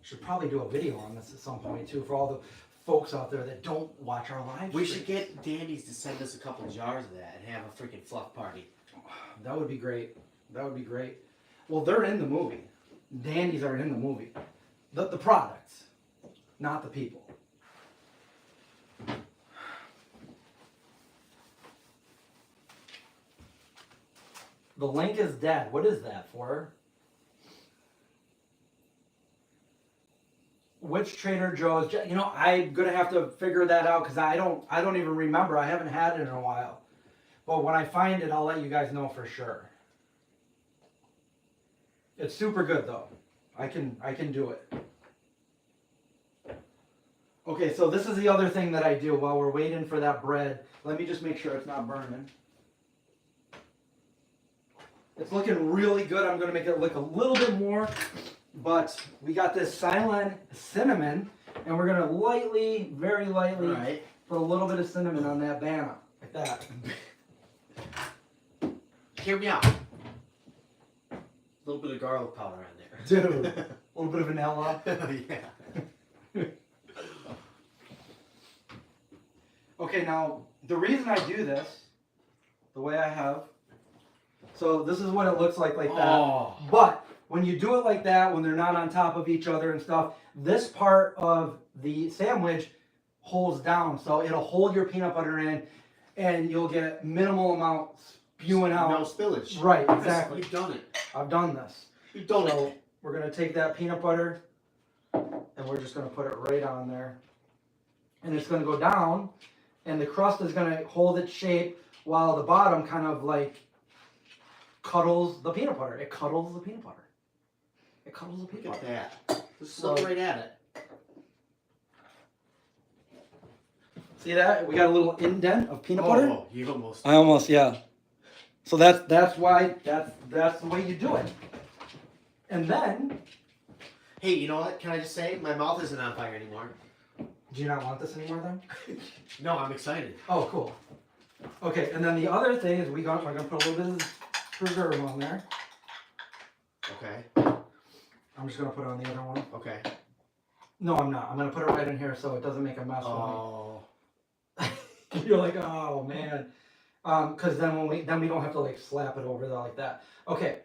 Should probably do a video on this at some point too for all the folks out there that don't watch our live We stream. should get Danny's to send us a couple jars of that and have a freaking fluff party. That would be great. That would be great. Well, they're in the movie. Dandies are in the movie. The products, not the people. The link is dead. What is that for? Which Trader Joe's? You know, I'm gonna have to figure that out because I don't even remember. I haven't had it in a while. But when I find it, I'll let you guys know for sure. It's super good though. I can do it. Okay, so this is the other thing that I do while we're waiting for that bread. Let me just make sure it's not burning. It's looking really good. I'm gonna make it look a little bit more, but we got this silent cinnamon, and we're gonna lightly, very lightly, put a little bit of cinnamon on that banana, like that. Hear me out. A little bit of garlic powder on there. Dude, a little bit of vanilla. Yeah. Okay, now the reason I do this, the way I have, so this is what it looks like that. Oh. But when you do it like that, when they're not on top of each other and stuff, this part of the sandwich holds down, so it'll hold your peanut butter in, and you'll get minimal amounts spewing out. No spillage. Right, exactly. You've done it. I've done this. You've done So it. we're gonna take that peanut butter, and we're just gonna put it right on there, and it's gonna go down, and the crust is gonna hold its shape while the bottom kind of like cuddles the peanut butter. It cuddles the peanut butter. It cuddles the peanut Look butter. at that. Just look right at it. See that? We got a little indent of peanut butter. Oh, you almost. I almost, yeah. So that's why that's the way you do it. And then, Hey, you know what? Can I just say my mouth isn't on fire anymore? do you not want this anymore then? No, I'm excited. Oh, cool. Okay, and then the other thing is we're gonna put a little bit of preserve on there. Okay. I'm just gonna put it on the other one. Okay. No, I'm not. I'm gonna put it right in here so it doesn't make a mess Oh. for me. You're like, oh man. Because then we don't have to like slap it over there like that. Okay.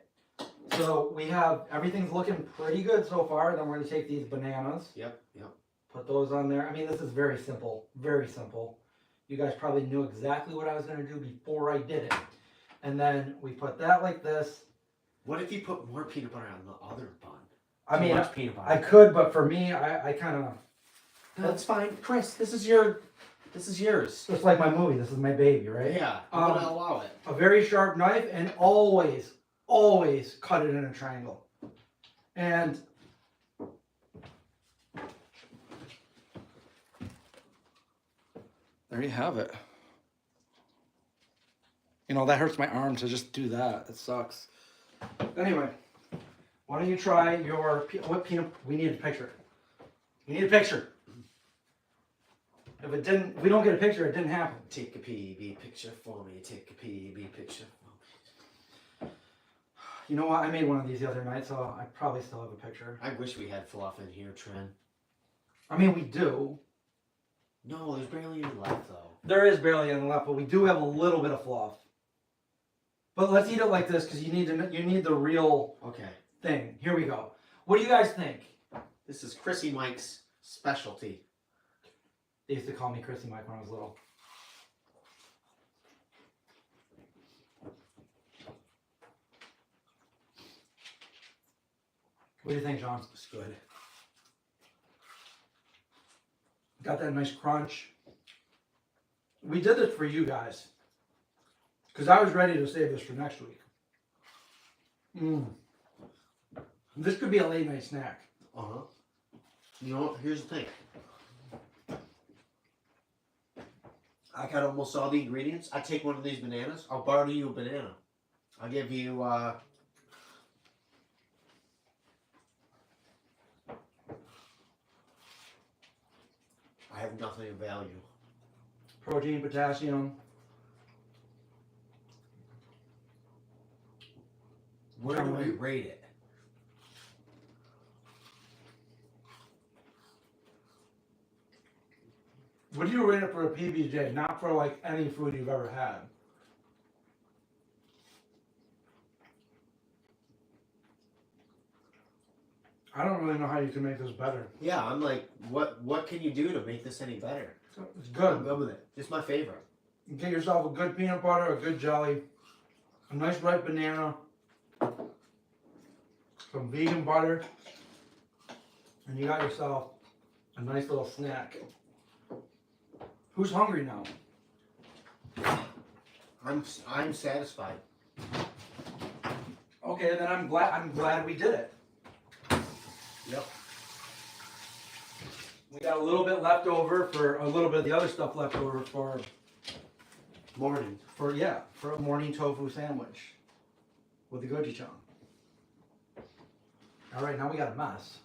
So we have everything's looking pretty good so far. Then we're gonna take these bananas. Yep. Put those on there. I mean, this is very simple. Very simple. You guys probably knew exactly what I was going to do before I did it. And then we put that like this. What if you put more peanut butter on the other bun? I mean, much peanut butter. I could, but for me, I kind of... That's fine. Chris, this is yours. It's like my movie. This is my baby, right? Yeah, I'm going to allow it. A very sharp knife, and always, always cut it in a triangle. And there you have it. You know, that hurts my arm to just do that. It sucks. Anyway, why don't you try your what peanut? We need a picture. We need a picture. If it didn't, if we don't get a picture, it didn't happen. Take a PB picture for me. Take a PB picture for me. You know what? I made one of these the other night, so I probably still have a picture. I wish we had fluff in here, Trent. I mean, we do. No, there's barely any left, though. There is barely any left, but we do have a little bit of fluff. But let's eat it like this because you need the real thing. Here we go. What do you guys think? This is Chrissy Mike's specialty. They used to call me Chrissy Mike when I was little. What do you think, John? It's good. Got that nice crunch. We did this for you guys. Because I was ready to save this for next week. This could be a late night snack. Uh-huh. You know what? Here's the thing. I got almost all the ingredients. I take one of these bananas. I'll borrow you a banana. I'll give you, I have nothing of value. Protein, potassium. Where do I rate it? What do you rate it for a PBJ? Not for like any food you've ever had. I don't really know how you can make this better. Yeah, I'm like, what can you do to make this any better? It's good. I'm good with it. It's my favorite. You get yourself a good peanut butter, a good jelly, a nice ripe banana, some vegan butter, and you got yourself a nice little snack. Who's hungry now? I'm satisfied. Okay, then I'm glad we did it. Yep. We got a little bit left over for a little bit of the other stuff left over for Morning. for a morning tofu sandwich with the gochujang. All right, now we got a mess.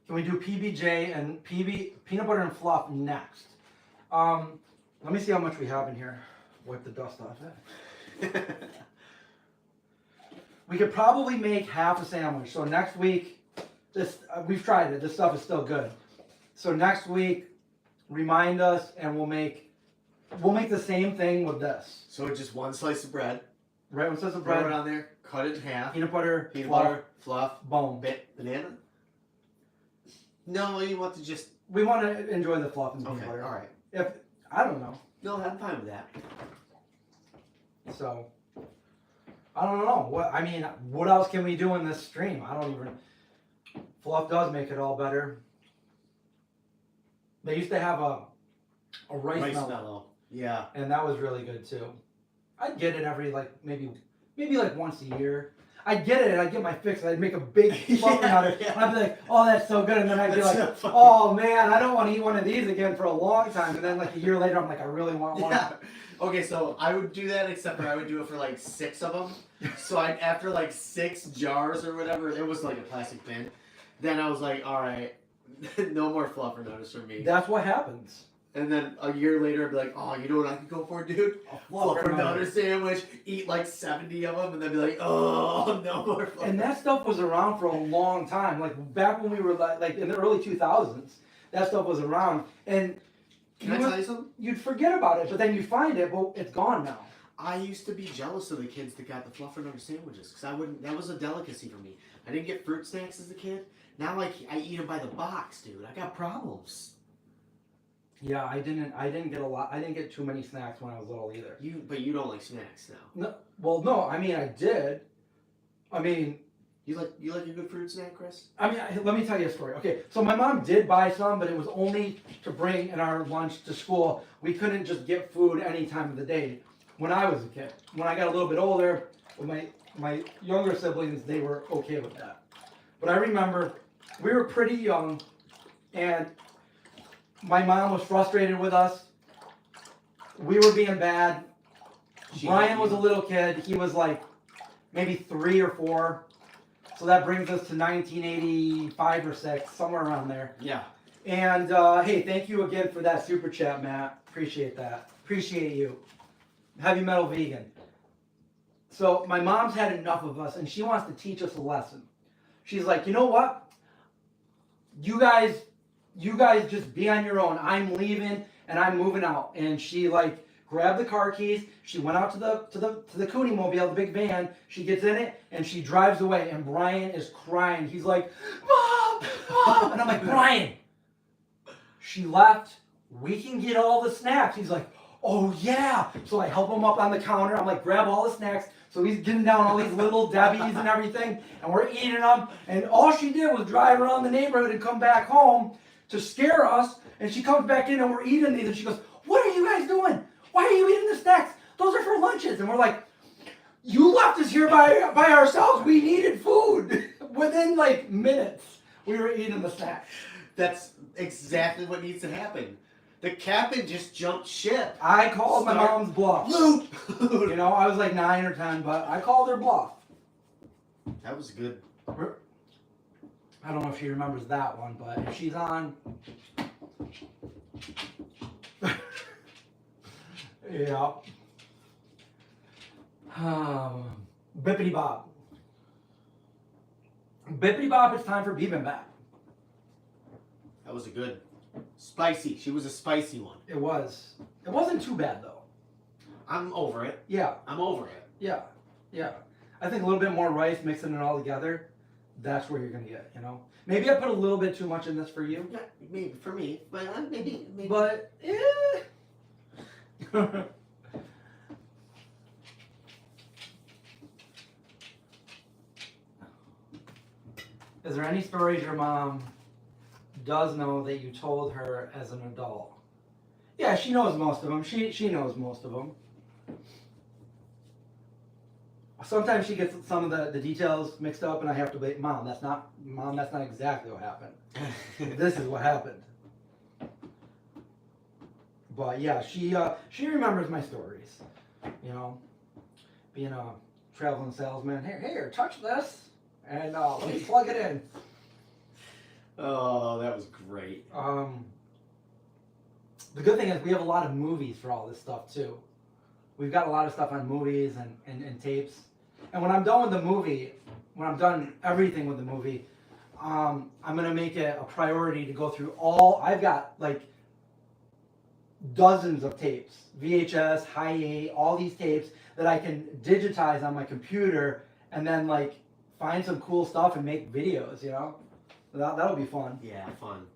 Can we do PBJ and peanut butter and fluff next? Let me see how much we have in here. Wipe the dust off it. We could probably make half a sandwich. So next week, we've tried it. This stuff is still good. So next week, remind us, and we'll make the same thing with this. So just one slice of bread. Right, one slice of Throw it bread, on there. Cut it in half. peanut butter, Fluff. boom. Banana. No, you want to just. We want to enjoy the fluff and peanut Okay. butter. All right. If I don't know, No, I'm fine with that. so I don't know. What else can we do in this stream? I don't even. Fluff does make it all better. They used to have a rice melon, mellow. Yeah. and that was really good too. I'd get it every maybe like once a year. I'd get it and I'd get my fix. I'd make a big fluff out of it. Yeah. And I'd be like, oh, that's so good. And then I'd be That's like, so funny. oh man, I don't want to eat one of these again for a long time. And then like a year later, I'm like, I really want one. Yeah. Okay, so I would do that, except for I would do it for like 6 of them. So after like 6 jars or whatever, it was like a plastic bin. Then I was like, all right, no more fluffer notice for me. That's what happens. And then a year later, I'd be like, oh, you know what I could go for, dude? A Fluffer notice sandwich, eat like 70 of them, and then be like, oh, no more fluffer. And that stuff was around for a long time. Like back when we were like in the early 2000s, that stuff was around. And Can I tell you something? you'd forget about it, but then you find it, but it's gone now. I used to be jealous of the kids that got the fluffer notice sandwiches, because that was a delicacy for me. I didn't get fruit snacks as a kid, Now I eat them by the box, dude. I got problems. Yeah, I didn't get a lot. I didn't get too many snacks when I was little either. But you don't like snacks now. No, well, no. I mean, I did. I mean, You like a good fruit snack, Chris? let me tell you a story. Okay, so my mom did buy some, but it was only to bring in our lunch to school. We couldn't just get food any time of the day when I was a kid. When I got a little bit older, with my younger siblings, they were okay with that. But I remember we were pretty young, and my mom was frustrated with us. We were being bad. Brian was a little kid. He was like maybe 3 or 4. So that brings us to 1985 or 6, somewhere around there. Yeah. And hey, thank you again for that super chat, Matt. Appreciate that. Appreciate you. Heavy metal vegan. So my mom's had enough of us, and she wants to teach us a lesson. She's like, you know what? You guys just be on your own. I'm leaving and I'm moving out. And she like grabbed the car keys. She went out to the Cooney Mobile, the big van. She gets in it and she drives away. And Brian is crying. He's like, Mom, Mom. And I'm like, Brian, she left. We can get all the snacks. He's like, oh yeah. So I help him up on the counter. I'm like, grab all the snacks. So he's getting down all these little Debbies and everything. And we're eating them. And all she did was drive around the neighborhood and come back home to scare us. And she comes back in and we're eating these. And she goes, what are you guys doing? Why are you eating the snacks? Those are for lunches. And we're like, you left us here by ourselves. We needed food. Within like minutes, we were eating the snacks. That's exactly what needs to happen. The captain just jumped ship. I called my mom's bluff. Loop. You know, I was like 9 or 10, but I called her bluff. That was good. I don't know if she remembers that one, but if she's on. Yeah. BiBimBap. BiBimBap, it's time for BiBimBap. That was a good. Spicy. She was a spicy one. It was. It wasn't too bad, though. I'm over it. Yeah. I'm over it. Yeah. Yeah. I think a little bit more rice, mixing it all together, that's where you're going to get, you know? Maybe I put a little bit too much in this for you. Yeah, maybe for me, but maybe. But, Is there any stories your mom does know that you told her as an adult? Yeah, she knows most of them. She knows most of them. Sometimes she gets some of the details mixed up, and I have to be, Mom, that's not exactly what happened. This is what happened. But yeah, she remembers my stories. You know, being a traveling salesman. Here, touch this, and let me plug it in. Oh, that was great. The good thing is we have a lot of movies for all this stuff too. We've got a lot of stuff on movies and tapes. And when I'm done with the movie, when I'm done everything with the movie, I'm gonna make it a priority to go through all. I've got like dozens of tapes, VHS, High 8, all these tapes that I can digitize on my computer, and then like find some cool stuff and make videos. You know, that'll be fun. Yeah, fun.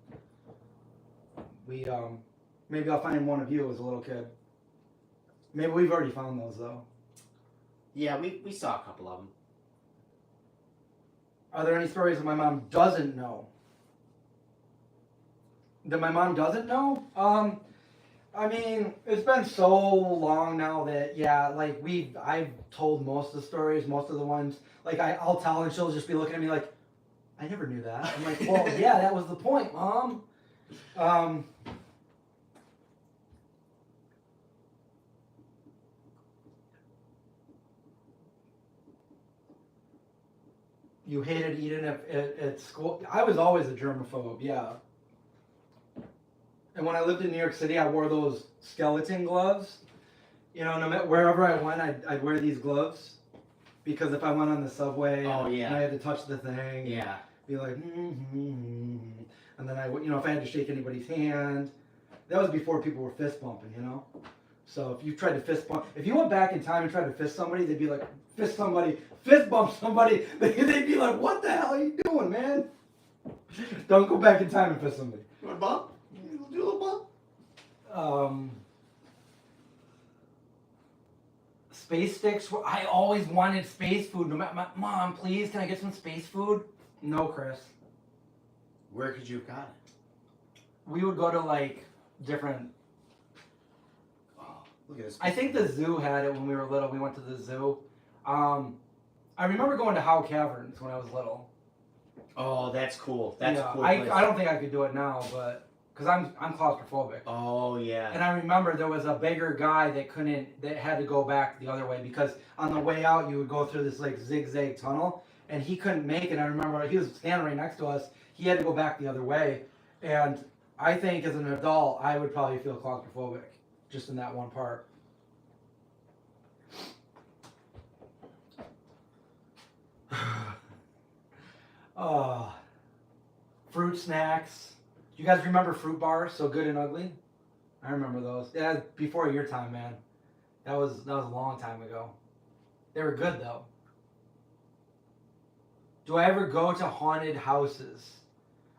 We maybe I'll find one of you as a little kid. Maybe we've already found those though. Yeah, we saw a couple of them. Are there any stories that my mom doesn't know? That my mom doesn't know? I mean, it's been so long now that, yeah, like I've told most of the stories, most of the ones, like I'll tell and she'll just be looking at me like, I never knew that. I'm like, well, yeah, that was the point, Mom. You hated eating at school. I was always a germaphobe, yeah. And when I lived in New York City, I wore those skeleton gloves. You know, no matter wherever I went, I'd wear these gloves because if I went on the subway, and I had to touch the thing, yeah, be like, and then if I had to shake anybody's hand, that was before people were fist bumping, you know. So if you tried to fist bump, if you went back in time and tried to fist somebody, they'd be like, fist bump somebody, they'd be like, what the hell are you doing, man? Don't go back in time and piss on me. You want a bump? You want to do a little bump? Space sticks. I always wanted space food. Mom, please, can I get some space food? No, Chris. Where could you have got it? We would go to like different. Oh, look at this. I think the zoo had it when we were little. We went to the zoo. I remember going to Howe Caverns when I was little. Oh, that's cool. That's yeah, a cool I place. don't think I could do it now, but because I'm claustrophobic. Oh yeah. And I remember there was a bigger guy that had to go back the other way because on the way out you would go through this like zigzag tunnel and he couldn't make it. I remember he was standing right next to us. He had to go back the other way, and I think as an adult I would probably feel claustrophobic just in that one part. Fruit snacks. You guys remember fruit bars, So Good and Ugly? I remember those. Yeah, before your time, man. That was a long time ago. They were good though. Do I ever go to haunted houses?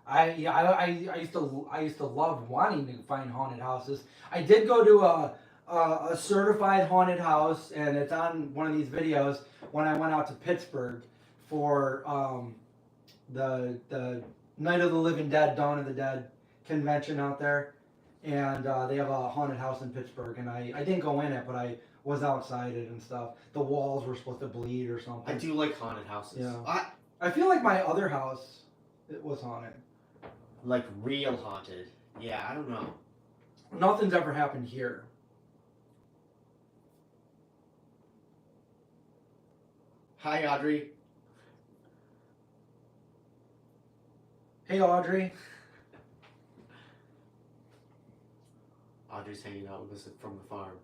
I used to love wanting to find haunted houses. I did go to a certified haunted house, and it's on one of these videos when I went out to Pittsburgh for the Night of the Living Dead, Dawn of the Dead convention out there, and they have a haunted house in Pittsburgh, and I didn't go in it, but I was outside it and stuff. The walls were supposed to bleed or something. I do like haunted houses. Yeah. I feel like my other house, it was haunted. Like real haunted. Yeah, I don't know. Nothing's ever happened here. Hi, Audrey. Hey, Audrey. Audrey's hanging out with us from the farm.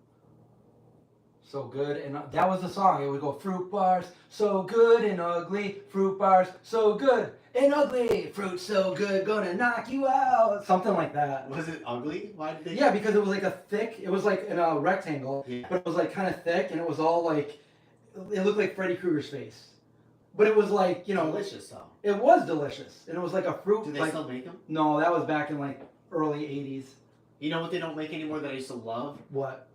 So good, and that was the song. It would go fruit bars, so good and ugly. Fruit bars, so good and ugly. Fruit so good, gonna knock you out. Something like that. Was it ugly? Why did they? Yeah, because it was like it was like in a rectangle, Yeah. but it was like kind of thick, and it was all like, it looked like Freddy Krueger's face. But it was like, Delicious though. It was delicious, and it was like a fruit. Do they like, still make them? No, that was back in like early '80s. You know what they don't make anymore that I used to love? What?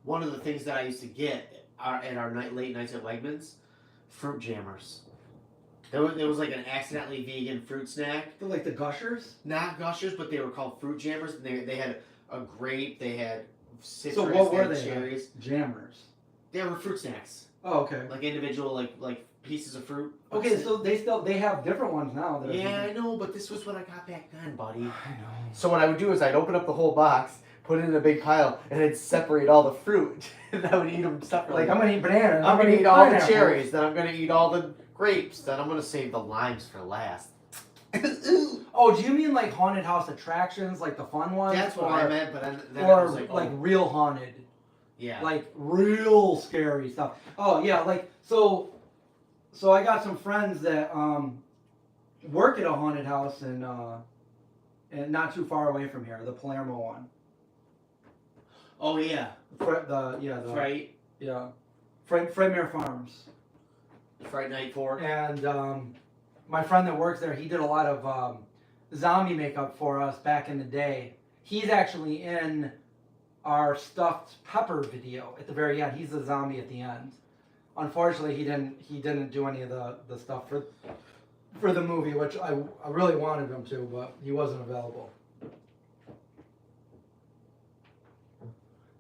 One of the things that I used to get at our late nights at Wegmans, fruit jammers. There was like an accidentally vegan fruit snack. Like the Gushers? Not Gushers, but they were called fruit jammers. And they had a grape, they had citrus, So what were had they? cherries. Jammers. They were fruit snacks. Oh, okay. Like individual like pieces of fruit. Okay, so they have different ones now. That Yeah, I know, but this was what I got back then, buddy. I know. So what I would do is I'd open up the whole box, put it in a big pile, and I'd separate all the fruit. And I would eat them separately. Like I'm gonna eat bananas. I'm gonna eat all the pineapples. cherries, then I'm gonna eat all the grapes, then I'm gonna save the limes for last. Oh, do you mean like haunted house attractions, like the fun ones? That's what I meant, but then I Or was like, like real haunted, yeah. like real scary stuff. Oh yeah, like so I got some friends that work at a haunted house and not too far away from here, the Palermo one. Oh yeah. Right. Yeah. Fredmere Farms. Fright Night 4. And my friend that works there, he did a lot of zombie makeup for us back in the day. He's actually in our stuffed pepper video at the very end. He's the zombie at the end. Unfortunately, he didn't do any of the stuff for the movie, which I really wanted him to, but he wasn't available.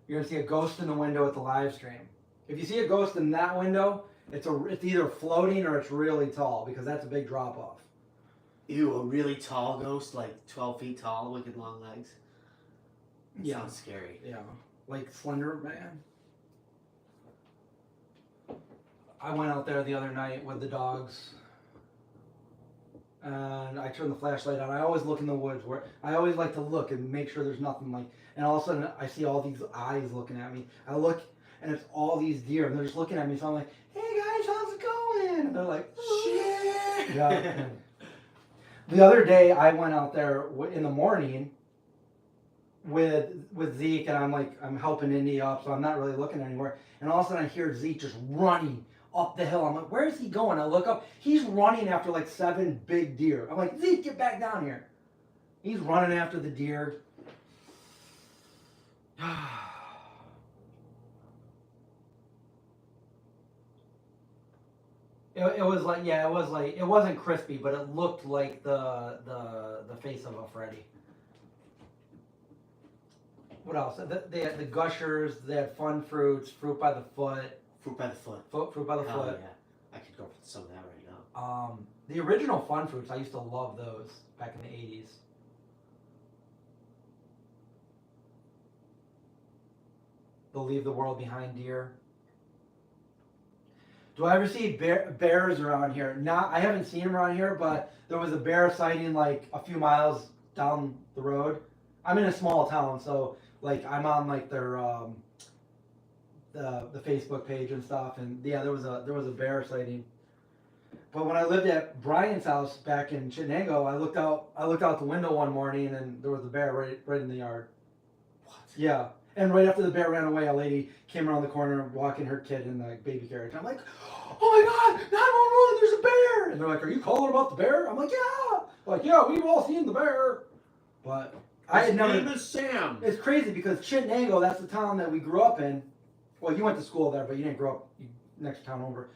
You're gonna see a ghost in the window at the live stream. If you see a ghost in that window, it's either floating or it's really tall, because that's a big drop off. Ew, a really tall ghost, like 12 feet tall, wicked long legs. That Yeah. sounds scary. Yeah, like Slender Man. I went out there the other night with the dogs, and I turned the flashlight on. I always look in the woods where I always like to look and make sure there's nothing like. And all of a sudden, I see all these eyes looking at me. I look, and it's all these deer, and they're just looking at me. So I'm like, "Hey guys, how's it going?" And they're like, "Shit." Yeah. The other day, I went out there in the morning with Zeke, and I'm helping Indy up, so I'm not really looking anywhere. And all of a sudden, I hear Zeke just running up the hill. I'm like, where is he going? I look up. He's running after like 7 big deer. I'm like, Zeke, get back down here. He's running after the deer. It was like, yeah, it was like, it wasn't crispy, but it looked like the face of a Freddy. What else? They had the gushers. They had fun fruits, fruit by the foot. Fruit by the foot. Fruit by the Hell foot. yeah. I could go for some of that right now. The original fun fruits, I used to love those back in the 80s. The leave the world behind deer. Do I ever see bears around here? Not, I haven't seen them around here, but there was a bear sighting like a few miles down the road. I'm in a small town, so like I'm on like their the Facebook page and stuff, and yeah, there was a bear sighting. But when I lived at Brian's house back in Chenango, I looked out the window one morning and there was a bear right in the yard. What? Yeah. And right after the bear ran away, a lady came around the corner walking her kid in the baby carriage. I'm like, oh my God, 911, there's a bear. And they're like, are you calling about the bear? I'm like, yeah. Like, yeah, we've all seen the bear. But I had never. His name is Sam. It's crazy because Chenango, that's the town that we grew up in. Well, you went to school there, but you didn't grow up next town over.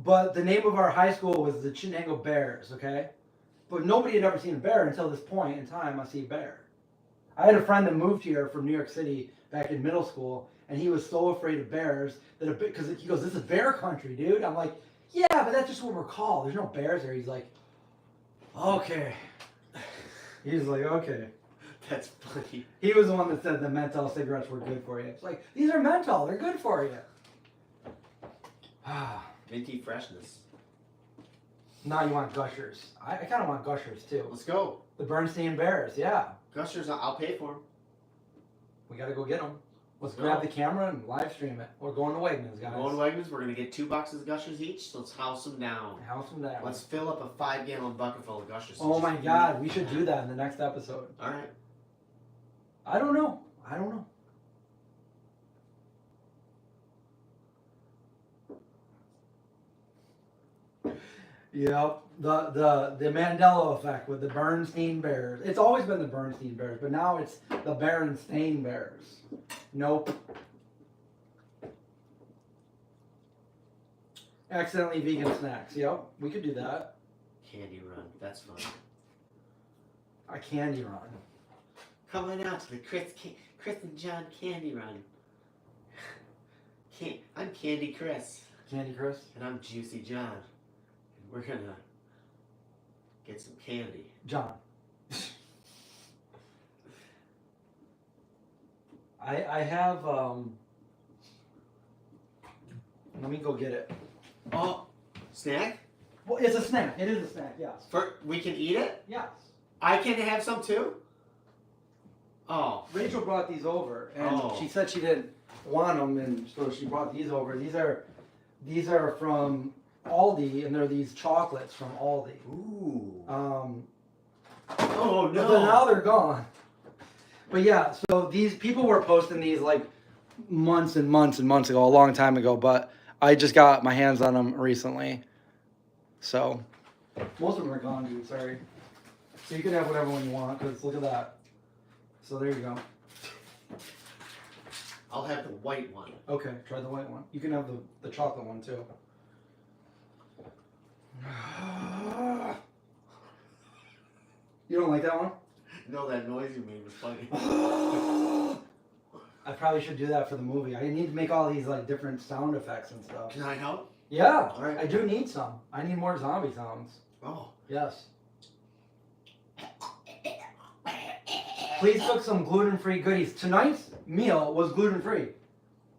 But the name of our high school was the Chenango Bears, okay? But nobody had ever seen a bear until this point in time. I see a bear. I had a friend that moved here from New York City back in middle school, and he was so afraid of bears that because he goes, "This is bear country, dude." I'm like, "Yeah, but that's just what we're called. There's no bears there." He's like, "Okay." He's like, "Okay." That's funny. He was the one that said the menthol cigarettes were good for you. It's like, these are menthol. They're good for you. Minty freshness. Now you want gushers. I kind of want gushers too. Let's go. The Bernstein Bears, yeah. Gushers, I'll pay for them. We got to go get them. Let's Go. grab the camera and live stream it. We're going to Wegmans, guys. We're going to Wegmans. We're going to get 2 boxes of Gushers each. So let's house them down. House them down. Let's fill up a 5-gallon bucket full of Gushers. Oh my God, we should do that in the next episode. All right. I don't know. Yep, the Mandela effect with the Bernstein Bears. It's always been the Bernstein Bears, but now it's the Berenstain Bears. Nope. Accidentally vegan snacks. Yep, we could do that. Candy run. That's fun. A candy run. Come on out to the Chris and Jon candy run. I'm Candy Chris. Candy Chris? And I'm Juicy Jon. And we're going to get some candy. John. I have, let me go get it. Oh, snack? Well, it's a snack. It is a snack, yes. We can eat it? Yes. I can have some too? Oh. Rachel brought these over, and Oh. she said she didn't want them, and so she brought these over. These are from Aldi, and they're these chocolates from Aldi. Ooh. Oh no. But now they're gone. But yeah, so these people were posting these like months and months and months ago, a long time ago, but I just got my hands on them recently. So most of them are gone, dude. Sorry. So you can have whatever one you want, because look at that. So there you go. I'll have the white one. Okay, try the white one. You can have the chocolate one too. You don't like that one? No, that noise you made was funny. I probably should do that for the movie. I need to make all these like different sound effects and stuff. Can I help? Yeah, All right. I do need some. I need more zombie sounds. Oh. Yes. Please cook some gluten-free goodies. Tonight's meal was gluten-free.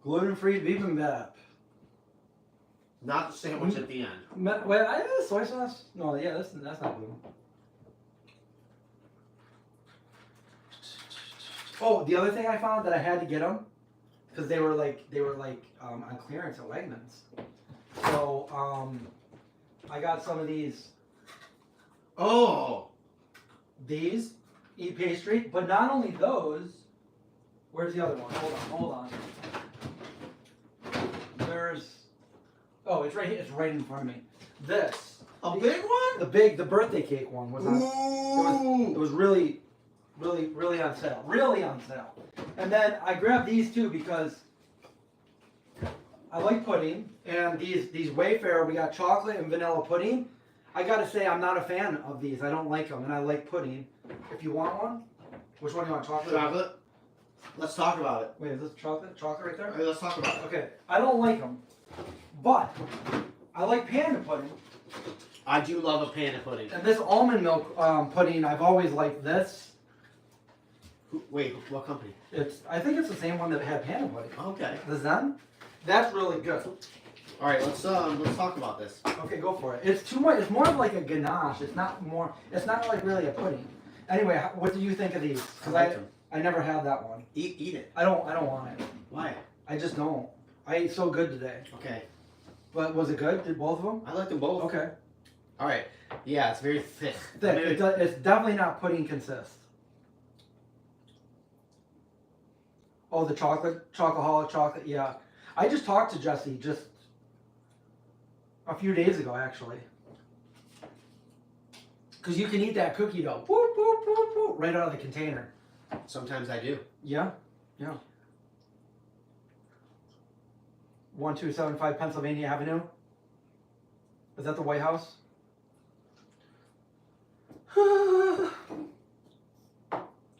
Gluten-free BiBimBap. Not the sandwich at the end. Wait, soy sauce? No, yeah, that's not gluten. Oh, the other thing I found that I had to get them because they were like on clearance at Wegmans. So I got some of these. Oh. These eat pastry, but not only those. Where's the other one? Hold on. There's Oh, it's right here. It's right in front of me. This. A big one? The birthday cake one was on. It was really on sale. Really on sale. And then I grabbed these two because I like pudding. And these Wayfarer, we got chocolate and vanilla pudding. I gotta say, I'm not a fan of these. I don't like them, and I like pudding. If you want one, which one do you want? Chocolate? Chocolate? Let's talk about it. Wait, is this chocolate? Chocolate right there? All right, let's talk about it. Okay, I don't like them, but I like panda pudding. I do love a panda pudding. And this almond milk pudding, I've always liked this. Wait, what company? I think it's the same one that had panda pudding. Okay. The Zen? That's really good. All right, let's talk about this. Okay, go for it. It's too much. It's more of like a ganache. It's not like really a pudding. Anyway, what do you think of these? Because I never had that one. Eat it. I don't want it. Why? I just don't. I ate so good today. Okay. But was it good? Did both of them? I like them both. Okay. All right. Yeah, it's very thick. Thick. It's definitely not pudding consist. Oh, the chocoholic chocolate. Yeah. I just talked to Jesse just a few days ago, actually. Because you can eat that cookie dough, boop, boop, boop, boop, right out of the container. Sometimes I do. Yeah, yeah. 1275 Pennsylvania Avenue. Is that the White House?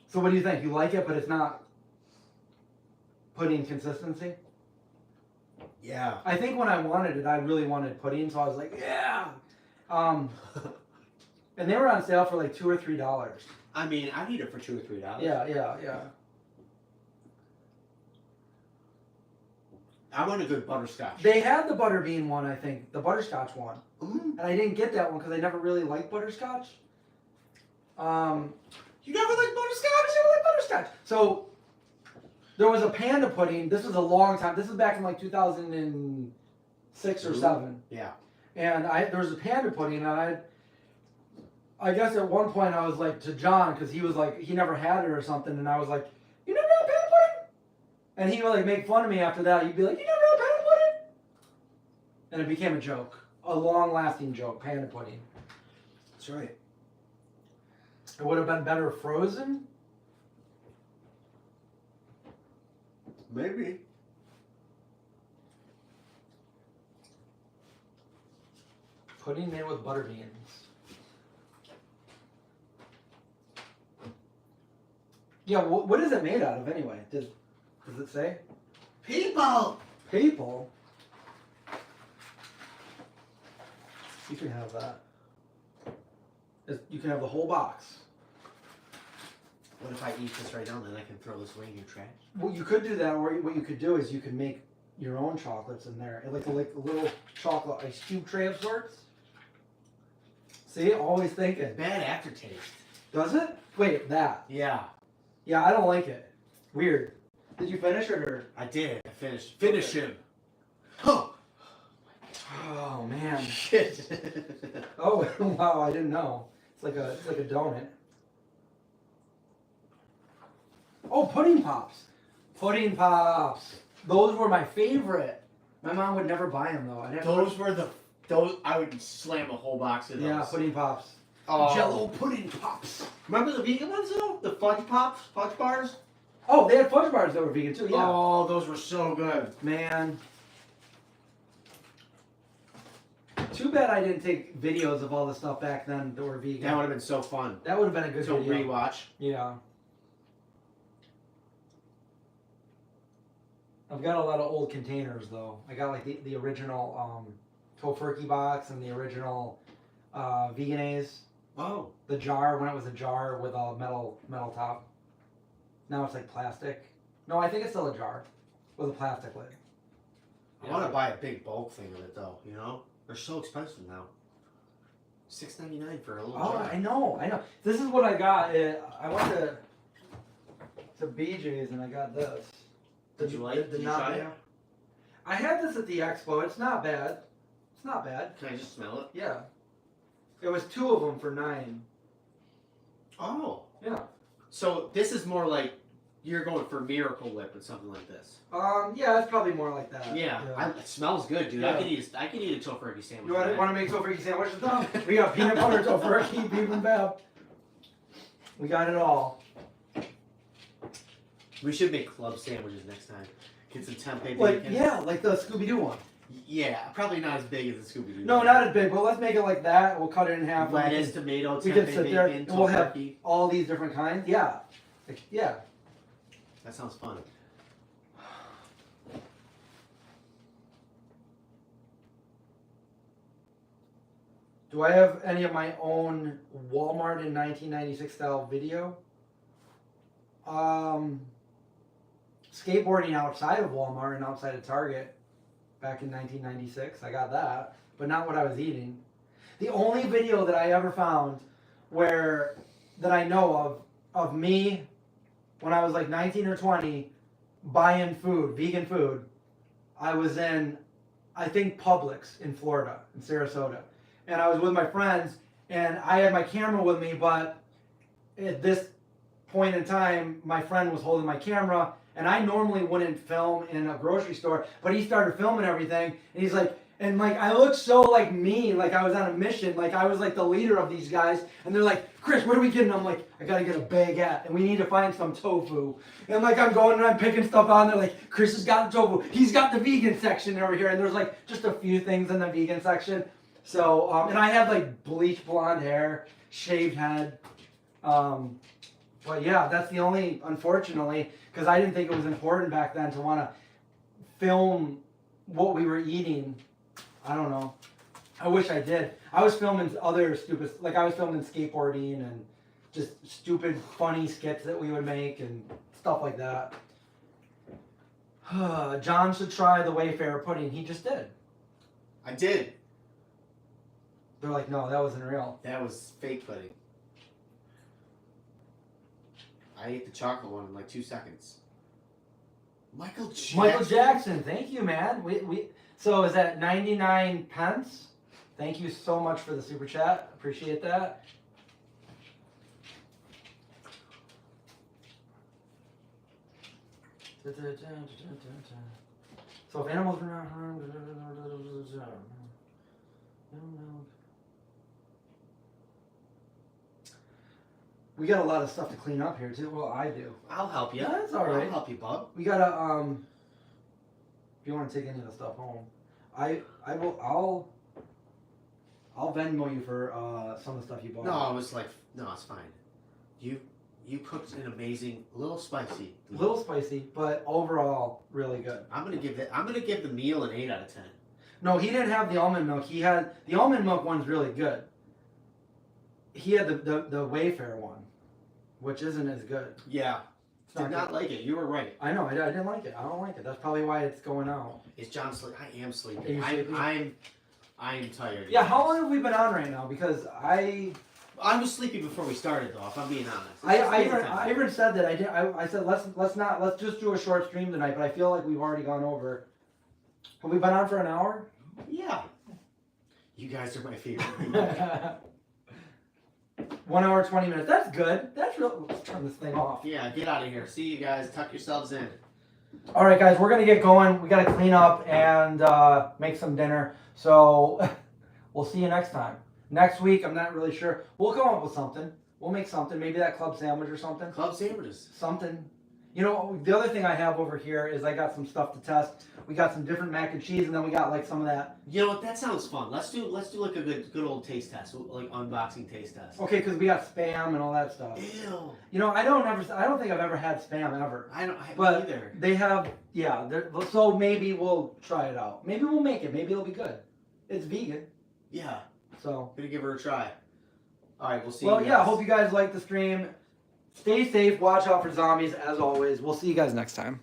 So what do you think? You like it, but it's not pudding consistency? Yeah. I think when I wanted it, I really wanted pudding, so I was like, yeah. And they were on sale for like $2 or $3. I mean, I'd eat it for $2 or $3. Yeah. I want a good butterscotch. They had the butterbean one, I think, the butterscotch one, Mm. and I didn't get that one because I never really liked butterscotch. You never liked butterscotch? I never liked butterscotch. So there was a panda pudding. This was a long time. This is back in like 2006 or 7. Yeah. And there was a panda pudding, and I guess at one point I was like to John, because he was like, he never had it or something, and I was like, you never had panda pudding? And he would like make fun of me after that. He'd be like, you never had panda pudding? And it became a joke, a long-lasting joke, panda pudding. That's right. It would have been better frozen. Maybe. Pudding made with butter beans. Yeah, what is it made out of anyway? Does it say? People! People? You can have that. You can have the whole box. What if I eat this right now and then I can throw this away in your trash? Well, you could do that, or what you could do is you could make your own chocolates in there. Like a little chocolate ice cube tray of sorts. See, always thinking. Bad aftertaste. Does it? Wait, that. Yeah. Yeah, I don't like it. Weird. Did you finish it or? I did. I finished. Finish him. Oh! Oh man. Shit. Oh wow, I didn't know. It's like a donut. Oh, pudding pops. Pudding pops. Those were my favorite. My mom would never buy them though. Those I would slam a whole box of those. Yeah, pudding pops. Oh. Jello pudding pops. Remember the vegan ones though? The fudge pops, fudge bars? Oh, they had fudge bars that were vegan too. Yeah. Oh, those were so good. Man. Too bad I didn't take videos of all the stuff back then that were vegan. That would have been so fun That would have been a good to video. rewatch. Yeah. I've got a lot of old containers though. I got like the original Tofurkey box and the original Veganese. Oh. The jar, when it was a jar with a metal top. Now it's like plastic. No, I think it's still a jar with a plastic lid. I want to buy a big bulk thing of it though, you know? They're so expensive now. $6.99 for a little jar. I know. This is what I got. I went to BJ's and I got this. Did you like it? Did you try it? I had this at the expo. It's not bad. It's not bad. Can I just smell it? Yeah. It was 2 of them for $9. Oh. Yeah. So this is more like You're going for Miracle Whip and something like this. Yeah, it's probably more like that. Yeah. It smells good, dude. Yeah. I could eat a tofurkey sandwich. You want to make tofurkey sandwiches though? We got peanut butter tofurkey, BiBimBap. We got it all. We should make club sandwiches next time. Get some tempeh Like bacon. yeah, like the Scooby-Doo one. Yeah, probably not as big as the Scooby-Doo. No, not as big, but let's make it like that. We'll cut it in half. Lettuce, tomato, we tempeh can sit there bacon, and we'll have tofurkey. all these different kinds. Yeah. Like, yeah. That sounds fun. Do I have any of my own Walmart in 1996 style video? Skateboarding outside of Walmart and outside of Target back in 1996. I got that, but not what I was eating. The only video that I ever found that I know of me when I was like 19 or 20 buying food, vegan food, I was in, I think, Publix in Florida, in Sarasota. And I was with my friends, and I had my camera with me, but at this point in time, my friend was holding my camera, and I normally wouldn't film in a grocery store, but he started filming everything, and he's like, and like, I looked so like mean, like I was on a mission, like I was like the leader of these guys, and they're like, Chris, what are we getting? I'm like, I gotta get a baguette, and we need to find some tofu. And like, I'm going and I'm picking stuff out, and they're like, Chris has got the tofu, he's got the vegan section over here, and there's like just a few things in the vegan section. So, and I had like bleach blonde hair, shaved head. But yeah, that's the only, unfortunately, because I didn't think it was important back then to want to film what we were eating. I don't know. I wish I did. I was filming other stupid, like I was filming skateboarding and just stupid, funny skits that we would make and stuff like that. John should try the Wayfarer pudding. He just did. I did. They're like, no, that wasn't real. That was fake pudding. I ate the chocolate one in like 2 seconds. Michael Jackson. Michael Jackson, thank you, man. So is that 99 pence? Thank you so much for the super chat. Appreciate that. So if animals were not harmed, we got a lot of stuff to clean up here too. Well, I do. I'll help you. Yeah, that's all right. I'll help you, bub. We gotta if you want to take any of the stuff home, I'll Venmo you for some of the stuff you bought. No, I was like, no, it's fine. You cooked an amazing, little spicy. Little spicy, but overall really good. I'm gonna give the meal an 8 out of 10. No, he didn't have the almond milk. He had the almond milk one's really good. He had the Wayfarer one, which isn't as good. Yeah. It's Did not good. like it. You were right. I know. I didn't like it. I don't like it. That's probably why it's going out. Is John sleeping? I am sleeping. Are you sleeping? I am tired. Yeah. How long have we been on right now? Because I was sleepy before we started, though. If I'm being honest. I even said that I said let's just do a short stream tonight, but I feel like we've already gone over. Have we been on for an hour? Yeah. You guys are my favorite. 1 hour 20 minutes. That's good. That's real. Let's turn this thing off. Yeah, get out of here. See you guys. Tuck yourselves in. All right, guys, we're gonna get going. We gotta clean up and make some dinner. So we'll see you next time. Next week, I'm not really sure. We'll come up with something. We'll make something. Maybe that club sandwich or something. Club sandwiches. Something. You know, the other thing I have over here is I got some stuff to test. We got some different mac and cheese, and then we got like some of that. You know what? That sounds fun. Let's do like a good old taste test, like unboxing taste test. Okay, because we got Spam and all that stuff. Ew. You know, I don't think I've ever had Spam ever. I don't have But either. they have, yeah. So maybe we'll try it out. Maybe we'll make it. Maybe it'll be good. It's vegan. Yeah. So. Gonna give her a try. All right, we'll see. Well, you yeah. guys. Hope you guys like the stream. Stay safe. Watch out for zombies as always. We'll see you guys next time.